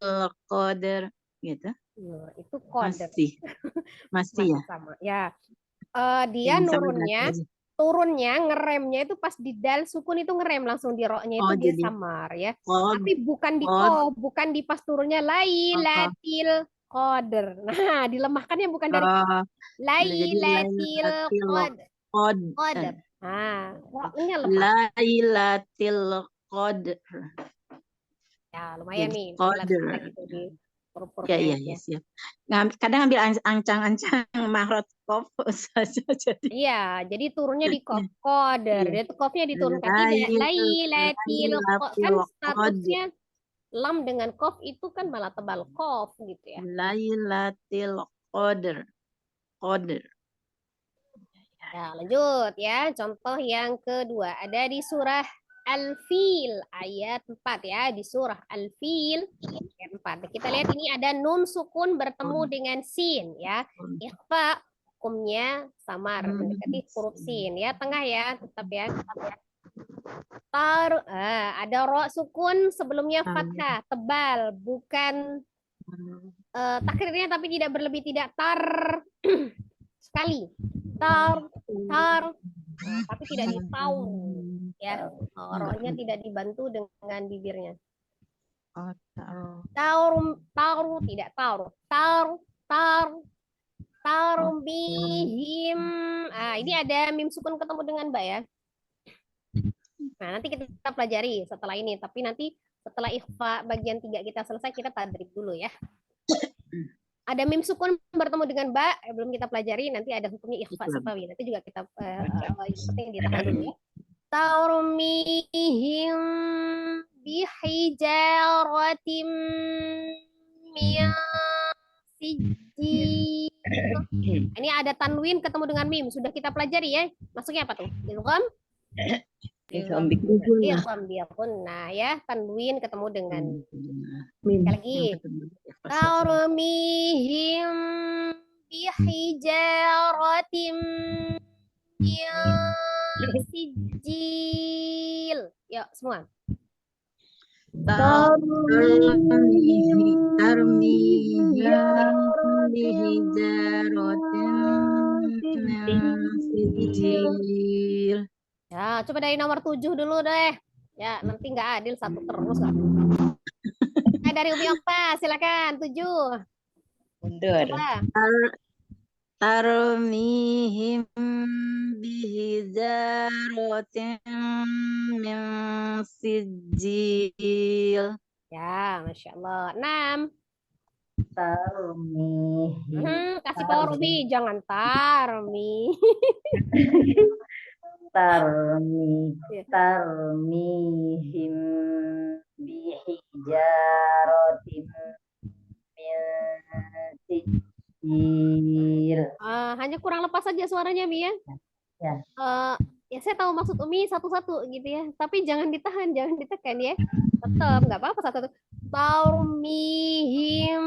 Qadr gitu. Nah, itu qadr. Masih ya. Sama. Ya. Dia Yang sama nurunnya, aja. turunnya, ngeremnya itu pas di dal sukun itu ngerem langsung di ro-nya itu Oh, dia jadi samar ya. Qad. Tapi bukan di Qad. kof, bukan di pas turunnya lailatil qadr. Nah, dilemahkannya bukan dari Oh, lailatil qadr. Qadr. Nah, ro-nya lemah. Lailatul Qadr. Ya, lumayan Jadi nih. qadr. Gitu di Ya, iya, ya, siap. Kadang ambil ancang-ancang mahrot kof saja jadi. Iya, jadi turunnya di kof qadr. Dia kofnya diturunkan tidak. Lailatil kan statusnya lam dengan kof itu kan malah tebal kof gitu ya. Lailatul Qadr. Qadr. Ya, lanjut ya. Contoh yang kedua ada di surah Al-Fil ayat 4 ya, di surah Al-Fil ayat 4. Kita lihat ini ada nun sukun bertemu dengan sin ya. Ikhfa hukumnya samar mendekati huruf sin ya, tengah ya, tetap ya. Ada ro sukun sebelumnya fathah, tebal, bukan takrirnya tapi tidak berlebih, tidak tar sekali. Tar, tapi tidak ditaur ya. Ro-nya tidak dibantu dengan bibirnya. Taur tidak taur. Tarum bihim. Ini ada mim sukun ketemu dengan ba ya. Nah, nanti kita pelajari setelah ini, tapi nanti setelah ikhfa bagian 3 kita selesai kita tadrib dulu ya. Ada mim sukun bertemu dengan ba, belum kita pelajari, nanti ada hukumnya ikhfa safawi. Nanti juga kita penting ditahan dulu ya. Tarmihim bihijaratim min sijil. Ini ada tanwin ketemu dengan mim, sudah kita pelajari ya. Masuknya apa tuh? Ilham? Ilham bikunna ya, tanwin ketemu dengan mim. Lagi. Tarmihim bihijaratim min sijil. Yuk semua. Tarmihim bihijaratin min sijil. Ya, coba dari nomor 7 dulu deh. Ya, nanti nggak adil satu terus. Dari Umi Okta, silakan 7. Mundur. Tarmihim bihijaratin min sijil. Ya, Masya Allah. 6. Tarmihim. Kasih power Umi, jangan tarmi. Tarmihim bihijaratin min sijil. Hanya kurang lepas saja suaranya, Mi ya. Ya. Ya saya tahu maksud Umi satu-satu gitu ya, tapi jangan ditahan, jangan ditekan ya. Tetap nggak apa-apa satu-satu. Tarmihim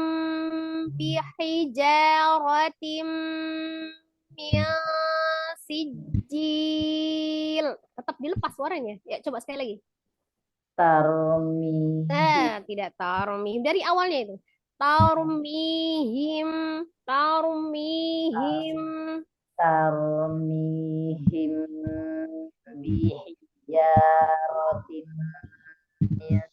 bihijaratim min sijil. Tetap dilepas suaranya. Ya, coba sekali lagi. Tarmihim. Tidak tarmihim. Dari awalnya itu. Tarmihim bihijaratin min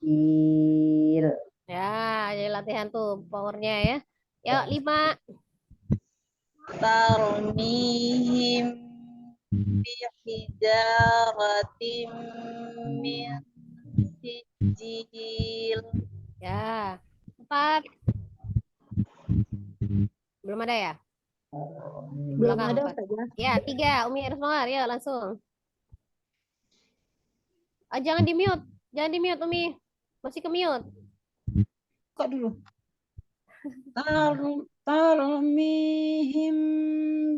sijil. Ya, jadi latihan tuh powernya ya. Ya, 5. Tarmihim bihijaratim min sijil. Ya. 4. Belum ada ya? Belum Belakang, ada Pak. Ustazah. Ya, 3. Umi Irfan, ya langsung. Ah, jangan di-mute. Jangan di-mute, Umi. Masih ke mute. Kok dulu? Tarmihim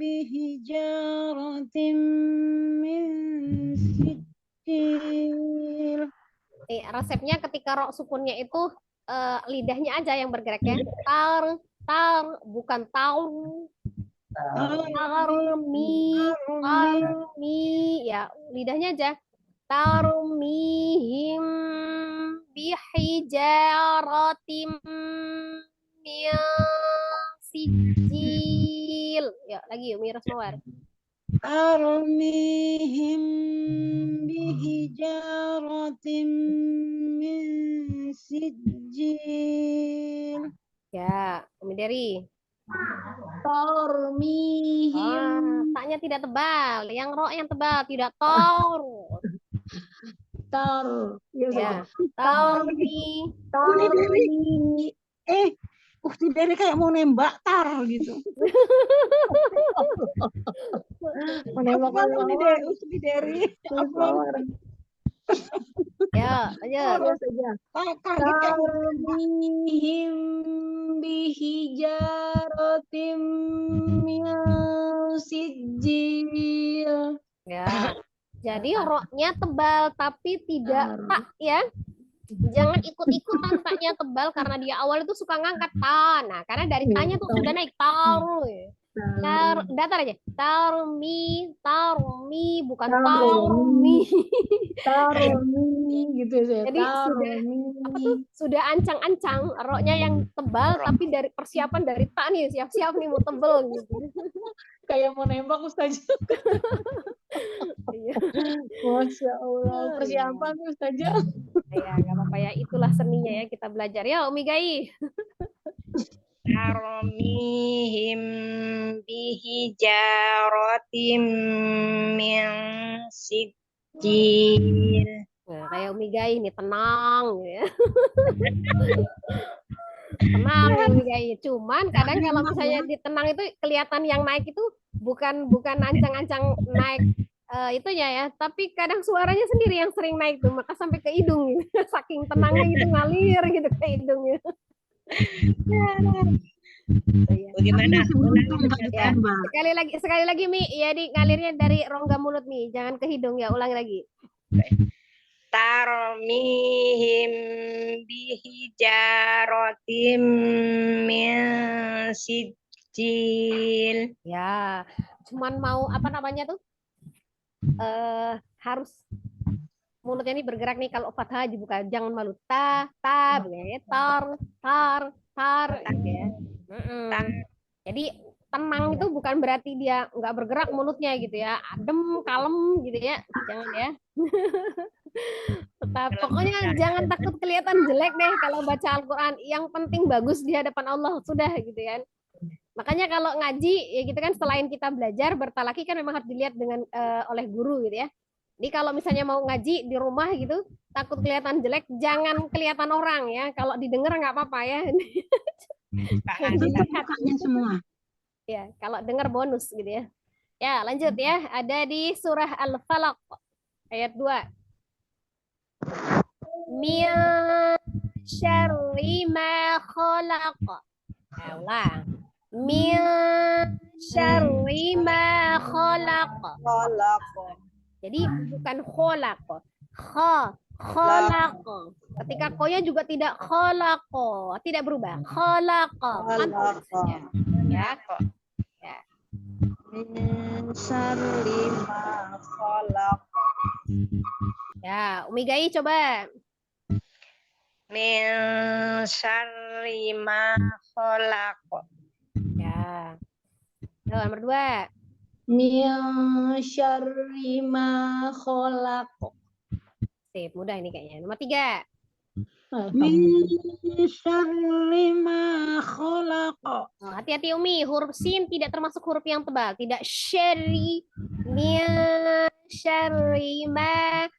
bihijaratim min sijil. Resepnya ketika ro sukunnya itu lidahnya aja yang bergerak ya. Tar, bukan taur. Tarmi, ya lidahnya aja. Tarmihim bihijaratim min sijil. Ya, lagi Umi Rosmawar. Tarmihim bihijaratim min sijil. Ya, Umi Dery. Tarmihim Taknya tidak tebal, yang ro yang tebal, tidak tor. tar. Ya, Ya, Ustazah. tarmi. Tarmi. Ukti dari kayak mau nembak tar gitu. Menembak lawan. Ukti dari. Lawan. Ya, lanjut. Ya saja. Kaget kayak mau Tarmihim bihijaratim min sijil. Ya. Jadi roknya tebal tapi tidak tak ya. Jangan ikut-ikutan taknya tebal karena dia awal itu suka ngangkat ta. Nah, karena dari tanya tuh sudah naik taru. Datar aja. Tarmi, bukan tarmi. Tarmi gitu ya. Jadi sudah ancang-ancang roknya yang tebal tapi dari persiapan dari tak nih siap-siap nih mau tebel gitu. Kayak mau nembak Ustazah. Iya. Masya Allah. Persiapan nih Ustazah. Ya, nggak apa-apa ya. Itulah seninya ya kita belajar. Ya, Umi Gai. Tarmihim bihijaratim min sijil. Nah, kayak Umi Gai nih tenang ya. Tenang ya Umi Gai. Cuman kadang kalau misalnya ditenang itu kelihatan yang naik itu bukan ancang-ancang naik itunya ya, tapi kadang suaranya sendiri yang sering naik tuh, maka sampai ke hidung gitu. Saking tenangnya gitu ngalir gitu ke hidungnya. Bagaimana? Ya, sekali lagi Mi, ya di ngalirnya dari rongga mulut Mi, jangan ke hidung ya, ulang lagi. Tarmihim bihijaratim min sijil. Ya, cuman mau apa namanya tuh? Harus mulutnya ini bergerak nih, kalau fathah dibuka, jangan malu ta ya, tar gitu ya. Jadi tenang itu bukan berarti dia nggak bergerak mulutnya gitu ya, adem kalem gitu ya, jangan ya. Pokoknya jangan takut kelihatan jelek deh kalau baca Al-Quran, yang penting bagus di hadapan Allah sudah gitu ya. Makanya kalau ngaji ya gitu kan, selain kita belajar bertalaki kan memang harus dilihat dengan oleh guru gitu ya. Jadi kalau misalnya mau ngaji di rumah gitu, takut kelihatan jelek, jangan kelihatan orang ya. Kalau didengar nggak apa-apa ya. Bukannya semua. Ya, kalau dengar bonus gitu ya. Ya, lanjut ya. Ada di surah Al-Falaq ayat 2. Min syarri ma khalaq. Allah. Min syarri ma khalaq. Jadi bukan kholaq. Khalaq. Ketika konya juga tidak khalaq, tidak berubah. Khalaq. Ya. Ya. Min syarri ma khalaq. Ya, Umi Gai coba. Min syarri ma khalaq. Ya. Nomor 2. Min syarri ma khalaq. Sip, mudah ini kayaknya. Nomor 3. Min syarri ma khalaq. Oh, hati-hati Umi, huruf sin tidak termasuk huruf yang tebal. Tidak syarri, min syarri ma,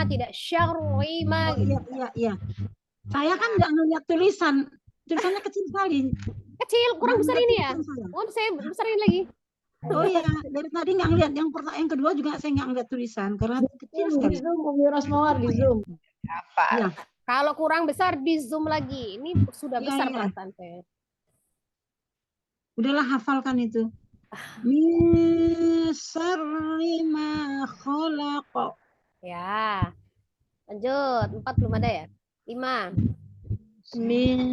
tidak syarri ma. Oh, iya. Saya kan nggak ngeliat tulisannya kecil sekali. Kecil, kurang besar ini ya? Tulisan saya. Oh, saya besarin lagi. Oh iya, dari tadi nggak ngeliat. Yang kedua juga saya nggak ngeliat tulisan karena kecil Di sekali. Zoom, Umi Rosmawar di Zoom. Iya. Kalau kurang besar di zoom lagi. Ini sudah Iya, besar iya. perasaan saya. Udahlah hafalkan itu. Min syarri ma khalaq. Ya. Lanjut. 4 belum ada ya? 5. Min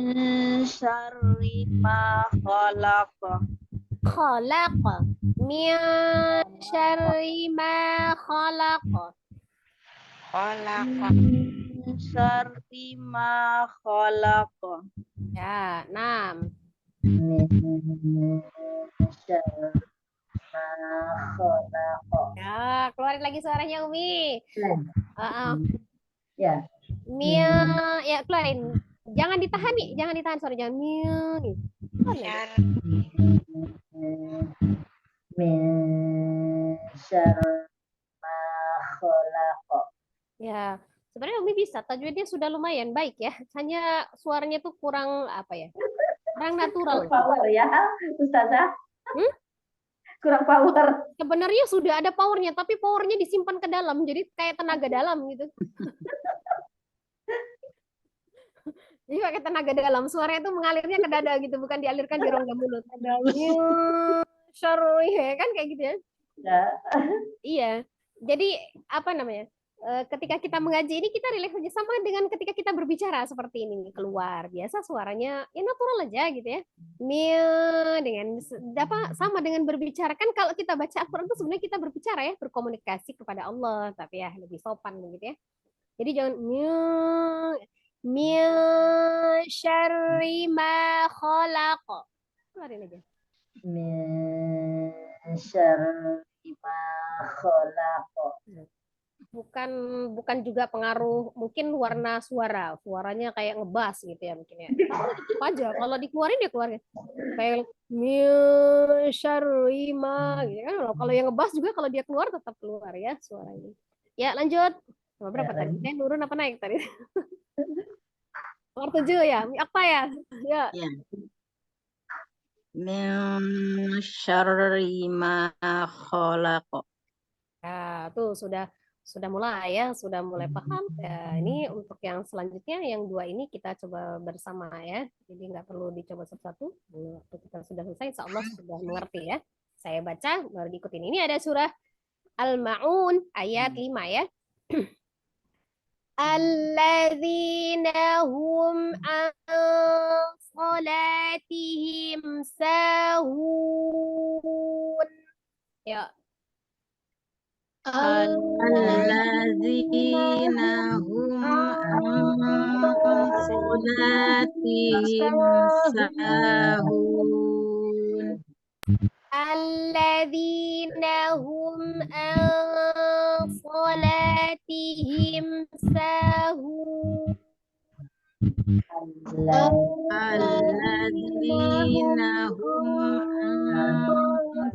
syarri ma khalaq. Khalaq. Min syarri ma khalaq. Min syarri ma khalaq. Ya, 6. Min syarri ma khalaq. Ya, keluarin lagi suaranya Umi. Ya. Ya keluarin. Jangan ditahan nih, jangan ditahan suara, jangan nih. Min syarri ma khalaq. Ya, sebenarnya Umi bisa. Tajwidnya sudah lumayan baik ya. Hanya suaranya tuh kurang apa ya? Kurang natural. Power ya, Ustazah. Kurang power. Sebenarnya sudah ada powernya, tapi powernya disimpan ke dalam, jadi kayak tenaga dalam gitu. Jadi pakai tenaga dalam, suaranya itu mengalirnya ke dada gitu, bukan dialirkan di rongga mulut. Syarri kan kayak gitu ya. Ya. Iya. Jadi apa namanya? Ketika kita mengaji ini kita rileks aja sama dengan ketika kita berbicara seperti ini nih, keluar biasa suaranya ya natural aja gitu ya. Dengan apa sama dengan berbicara kan kalau kita baca Al-Qur'an itu sebenarnya kita berbicara ya, berkomunikasi kepada Allah, tapi ya lebih sopan begitu ya. Jadi jangan min syarri ma khalaq. Keluarin aja. Min syarri ma khalaq. Bukan juga pengaruh mungkin warna suaranya kayak ngebas gitu ya mungkin ya. Aja kalau dikeluarin ya keluarin kayak min syarri ma gitu kan. Kalau yang ngebas juga kalau dia keluar tetap keluar ya suaranya. Ya lanjut. Nomor berapa Ya, tadi? Saya nurun apa naik tadi? Nomor 7 ya. Apa ya? Ya. Ya. Min syarri ma khalaq. Ya, tuh sudah mulai ya, sudah mulai paham. Ya, ini untuk yang selanjutnya, yang 2 ini kita coba bersama ya. Jadi nggak perlu dicoba satu-satu. Waktu kita sudah selesai, insya Allah sudah mengerti ya. Saya baca, baru diikutin. Ini ada surah Al-Ma'un ayat 5 ya. Alladzina hum an salatihim sahun. Ya. Alladzina hum an salatihim sahun. Alladzina hum an salatihim sahun. Alladzina hum an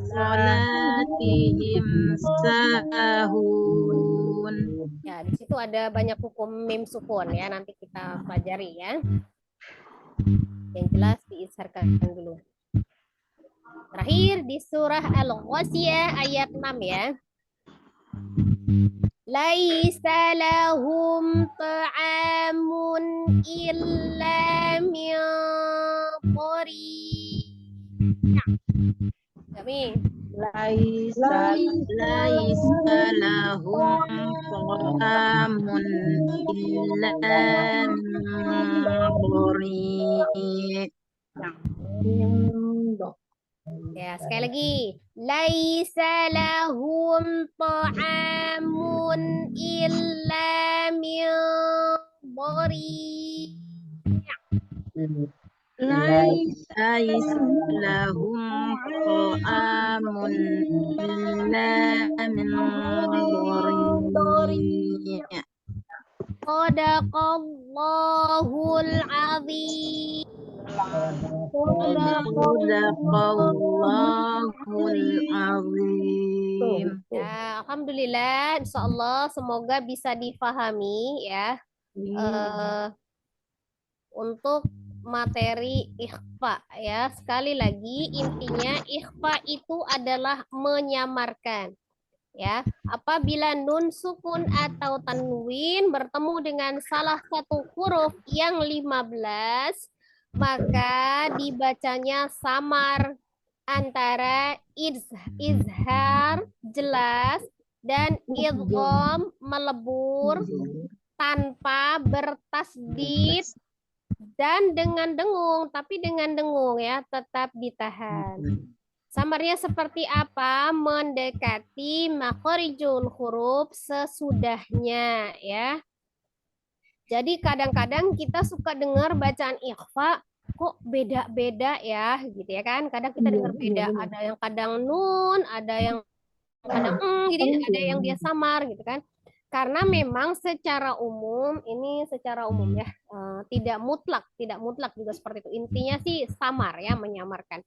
salatihim sahun. Ya, di situ ada banyak hukum mim sukun ya, nanti kita pelajari ya. Yang jelas diisharkan dulu. Terakhir di surah Al-Ghasiyah ayat 6 ya. Laisa lahum ta'amun illa min dhari. Kami Laisa lahum ta'amun illa min dhari. ya, sekali lagi. Laisa lahum ta'amun illa min dhari. Laisa lahum ta'amun illa min dhari. Shadaqallahul azim. Sadaqallahul azim. Ya, alhamdulillah, insya Allah semoga bisa difahami ya untuk materi ikhfa ya. Sekali lagi intinya ikhfa itu adalah menyamarkan. Ya, apabila nun sukun atau tanwin bertemu dengan salah satu huruf yang 15, maka dibacanya samar antara izhar jelas dan idgham melebur tanpa bertasdid dan dengan dengung, tapi dengan dengung ya, tetap ditahan. Samarnya seperti apa? Mendekati makhorijul huruf sesudahnya ya. Jadi kadang-kadang kita suka dengar bacaan ikhfa kok beda-beda ya, gitu ya kan? Kadang kita dengar beda, ada yang kadang nun, ada yang kadang gitu, ada yang dia samar gitu kan. Karena memang secara umum ini secara umum ya, tidak mutlak juga seperti itu. Intinya sih samar ya, menyamarkan.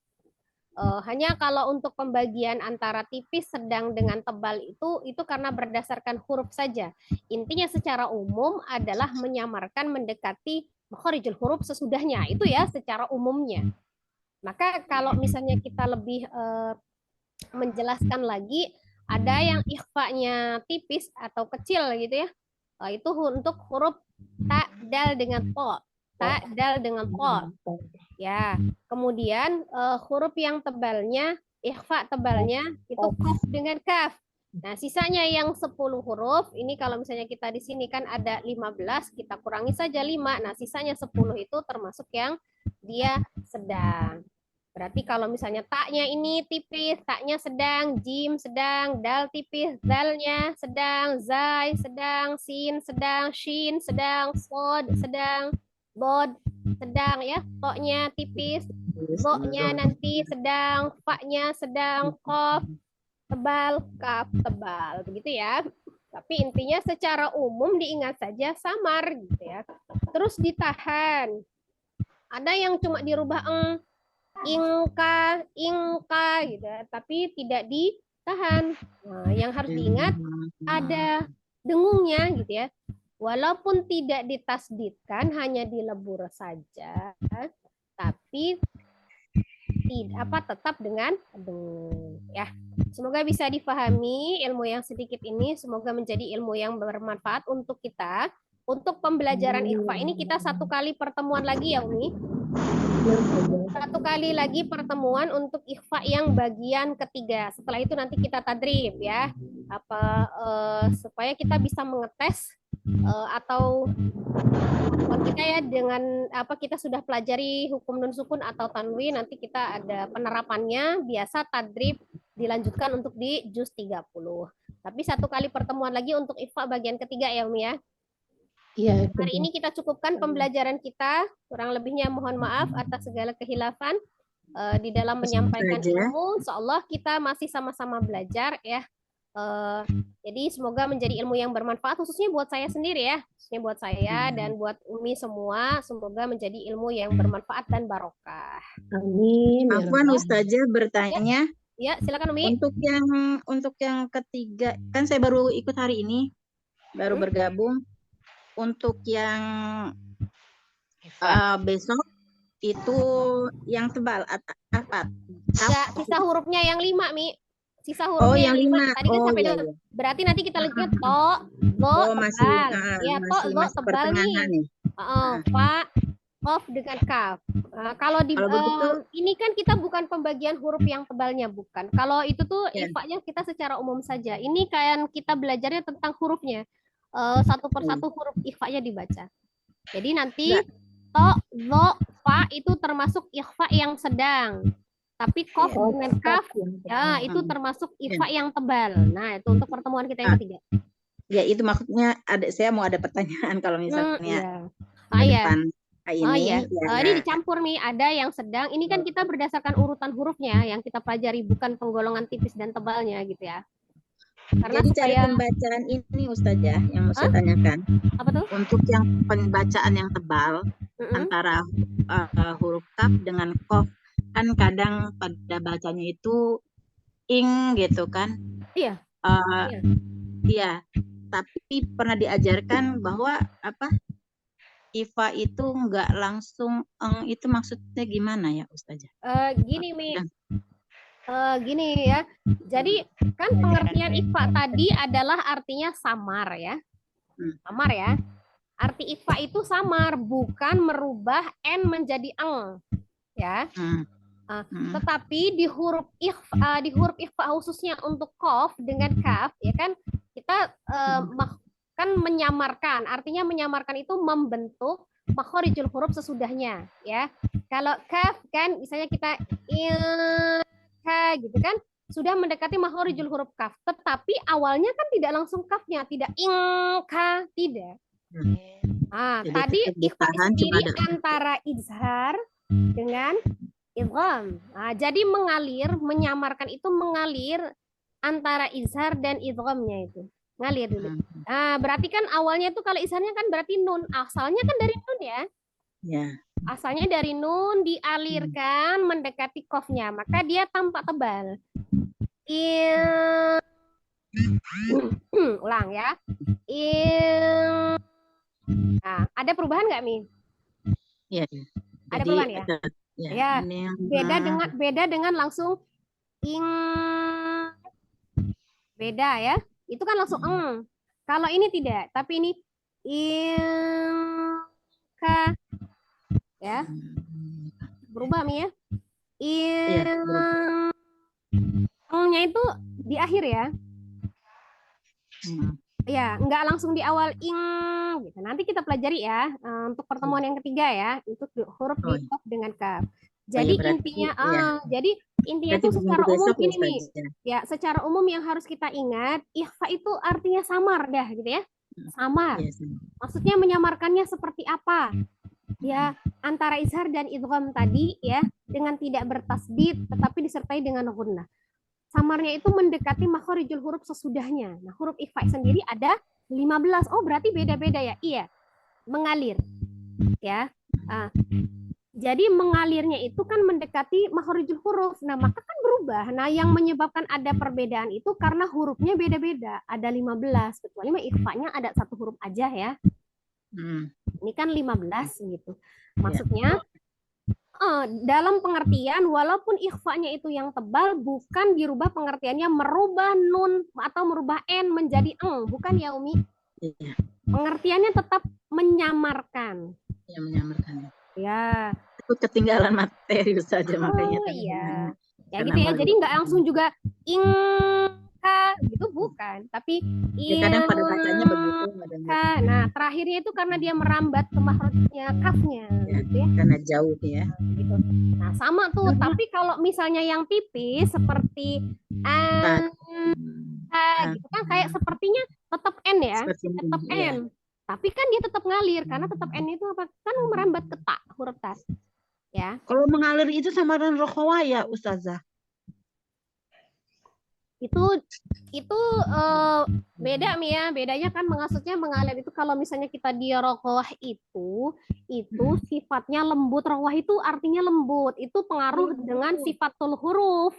Hanya kalau untuk pembagian antara tipis, sedang dengan tebal itu karena berdasarkan huruf saja. Intinya secara umum adalah menyamarkan mendekati makhorijul huruf sesudahnya. Itu ya secara umumnya. Maka kalau misalnya kita lebih menjelaskan lagi, ada yang ikhfanya tipis atau kecil gitu ya. Itu untuk huruf ta, dal dengan to. Ta, dal dengan to. Ya, kemudian huruf yang tebalnya, ikhfa tebalnya itu qaf dengan kaf. Nah, sisanya yang 10 huruf, ini kalau misalnya kita di sini kan ada 15, kita kurangi saja 5. Nah, sisanya 10 itu termasuk yang dia sedang. Berarti kalau misalnya taknya ini tipis, taknya sedang, jim sedang, dal tipis, dalnya sedang, zai sedang, sin sedang, shin sedang, sod sedang, bod sedang ya, toknya tipis, bo-nya nanti sedang, fa-nya sedang, qaf tebal, kaf tebal, begitu ya. Tapi intinya secara umum diingat saja samar gitu ya. Terus ditahan. Ada yang cuma dirubah ingka gitu ya, tapi tidak ditahan. Nah, yang harus diingat ada dengungnya gitu ya. Walaupun tidak ditasdidkan, hanya dilebur saja, tapi tetap dengan dengung ya. Semoga bisa difahami ilmu yang sedikit ini, semoga menjadi ilmu yang bermanfaat untuk kita. Untuk pembelajaran ikhfa ini kita 1 kali pertemuan lagi ya Umi. 1 kali lagi pertemuan untuk ikhfa yang bagian ketiga. Setelah itu nanti kita tadrib ya. Supaya kita bisa mengetes atau kita ya dengan kita sudah pelajari hukum nun sukun atau tanwin, nanti kita ada penerapannya, biasa tadrib dilanjutkan untuk di juz 30. Tapi 1 kali pertemuan lagi untuk ikhfa bagian ketiga ya Umi ya. Iya. Hari ini kita cukupkan pembelajaran kita, kurang lebihnya mohon maaf atas segala kehilafan di dalam menyampaikan ilmu. Insyaallah kita masih sama-sama belajar ya. Jadi semoga menjadi ilmu yang bermanfaat khususnya buat saya sendiri ya, khususnya buat saya dan buat Umi semua, semoga menjadi ilmu yang bermanfaat dan barokah. Amin. Afwan Ustazah bertanya. Ya, silakan Umi. Untuk yang ketiga, kan saya baru ikut hari ini, baru bergabung. Untuk yang besok itu yang tebal apa? Enggak, sisa hurufnya yang 5, Mi. Sisa hurufnya Oh, yang 5. Tadi kan sampai iya. berarti nanti kita lanjutnya to, zo, tebal. Ya, to, zo, tebal nih. Fa, qaf dengan kaf. Kalau ini kan kita bukan pembagian huruf yang tebalnya, bukan. Kalau itu tuh ikhfa-nya kita secara umum saja. Ini kayak kita belajarnya tentang hurufnya. Satu persatu huruf ikhfa-nya dibaca. Jadi nanti to, zo, fa itu termasuk ikhfa yang sedang. Tapi qaf dengan kaf ya itu termasuk ikhfa yang tebal. Nah, itu untuk pertemuan kita yang ketiga. Ya, itu maksudnya saya mau ada pertanyaan kalau misalnya iya. ini. Ini dicampur nih, ada yang sedang. Ini kan kita berdasarkan urutan hurufnya yang kita pelajari, bukan penggolongan tipis dan tebalnya gitu ya. Karena Jadi cari supaya pembacaan ini Ustazah yang mau saya tanyakan. apa tuh? Untuk yang pembacaan yang tebal Mm-mm. antara huruf kaf dengan kof, kan kadang pada bacanya itu ing gitu kan. Iya. Eh, Iya. Iya, tapi pernah diajarkan bahwa apa Ifa itu nggak langsung eng, itu maksudnya gimana ya Ustazah? Gini Mi, gini ya. Jadi kan pengertian ikhfa tadi adalah artinya samar ya. Samar ya. Arti ikhfa itu samar, bukan merubah n menjadi eng. Ya. Tetapi di huruf ikhfa khususnya untuk kof dengan kaf ya kan kita kan menyamarkan. Artinya menyamarkan itu membentuk makhorijul huruf sesudahnya ya. Kalau kaf kan misalnya kita gitu kan sudah mendekati makhorijul huruf kaf, tetapi awalnya kan tidak langsung kafnya, tidak ingka, tidak. Jadi Tadi tetap ikhfa ditahan, cuma sendiri ada antara izhar dengan idgham. Jadi mengalir, menyamarkan itu mengalir antara izhar dan idghamnya itu. Ngalir dulu. Berarti kan awalnya itu kalau izharnya kan berarti nun. Asalnya kan dari nun ya. Ya. Asalnya dari nun dialirkan mendekati qafnya, maka dia tampak tebal. Ulang ya. Nah, ada perubahan nggak Mi? Iya. Ada perubahan ya? Ya. Beda dengan langsung ing. Beda ya. Itu kan langsung eng. Kalau ini tidak, tapi ini ka ya. Berubah Mi ya. Engnya itu di akhir ya. Ya, nggak langsung di awal ing gitu. Nanti kita pelajari ya untuk pertemuan yang ketiga ya, untuk huruf di kof dengan kaf. Jadi intinya itu secara umum gini Mi. Ya, secara umum yang harus kita ingat, ikhfa itu artinya samar dah gitu ya. Samar. Maksudnya menyamarkannya seperti apa? Ya, antara izhar dan idgham tadi ya, dengan tidak bertasdid tetapi disertai dengan gunnah. Samarnya itu mendekati makhorijul huruf sesudahnya. Nah, huruf ikhfa sendiri ada 15. Oh, berarti beda-beda ya? Iya. Mengalir. Ya. Jadi mengalirnya itu kan mendekati makhorijul huruf. Nah, maka kan berubah. Nah, yang menyebabkan ada perbedaan itu karena hurufnya beda-beda. Ada 15. Kecuali ikhfanya ada satu huruf aja ya. Ini kan 15 gitu. Maksudnya dalam pengertian walaupun ikhfanya itu yang tebal, bukan dirubah pengertiannya merubah nun atau merubah n menjadi eng, bukan ya Umi? Pengertiannya tetap menyamarkan. Ya, menyamarkan. Ya. Itu ketinggalan materi saja makanya. Iya. Ya gitu ya. Jadi nggak langsung juga ingka gitu bukan, tapi kadang pada bacanya begitu. Nah, terakhirnya itu karena dia merambat ke makhrajnya kafnya gitu ya. Karena jauh ya. Gitu. Nah, sama tuh, tapi kalau misalnya yang tipis seperti gitu kan kayak sepertinya tetap n ya, tetap n. Tapi kan dia tetap ngalir karena tetap n itu apa? Kan merambat ke ta, huruf ta. Ya. Kalau mengalir itu sama dengan rokhawah ya, Ustazah? Itu beda Mi ya. Bedanya kan maksudnya mengalir itu kalau misalnya kita di rokhawah itu sifatnya lembut. Rokhawah itu artinya lembut. Itu pengaruh dengan sifatul huruf.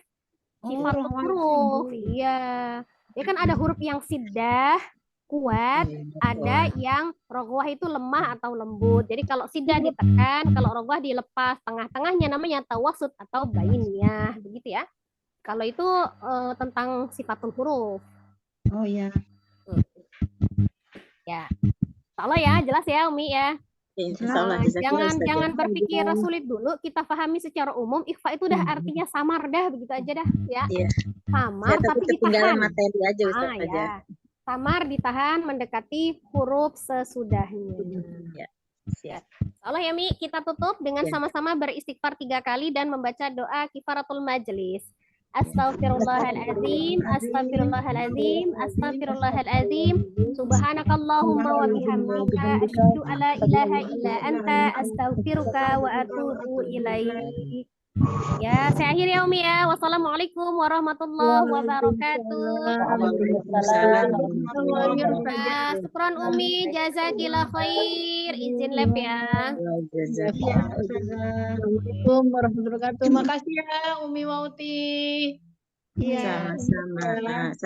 Sifatul huruf. Iya. Ya kan ada huruf yang siddah, kuat, ada yang roghwah itu lemah atau lembut. Jadi kalau siddah ditekan, kalau roghwah dilepas, tengah-tengahnya namanya tawasud atau bainiyah, begitu ya. Kalau itu tentang sifatul huruf. Oh ya. Ya. Insyaallah ya, jelas ya Umi ya. Jangan berpikir sulit dulu, kita pahami secara umum ikhfa itu dah artinya samar dah, begitu aja dah ya. Samar tapi ditahan. Materi aja Ustaz aja. Ya. Samar ditahan mendekati huruf sesudahnya. Siap. Allah ya Mi, kita tutup dengan sama-sama beristighfar 3 kali dan membaca doa kifaratul majlis. Astaghfirullahaladzim, astaghfirullahaladzim, astaghfirullahaladzim. Subhanakallahumma wa bihamdika asyhadu alla ilaha illa anta astaghfiruka wa atubu ilaik. Ya, saya akhiri ya Umi ya. Wassalamualaikum warahmatullahi wabarakatuh. Waalaikumsalam. Nah, syukron Umi, jazakillah khair. Izin lab ya. Iya, Ustazah. Assalamualaikum warahmatullahi wabarakatuh. Makasih ya Umi Wauti. Iya. Sama-sama.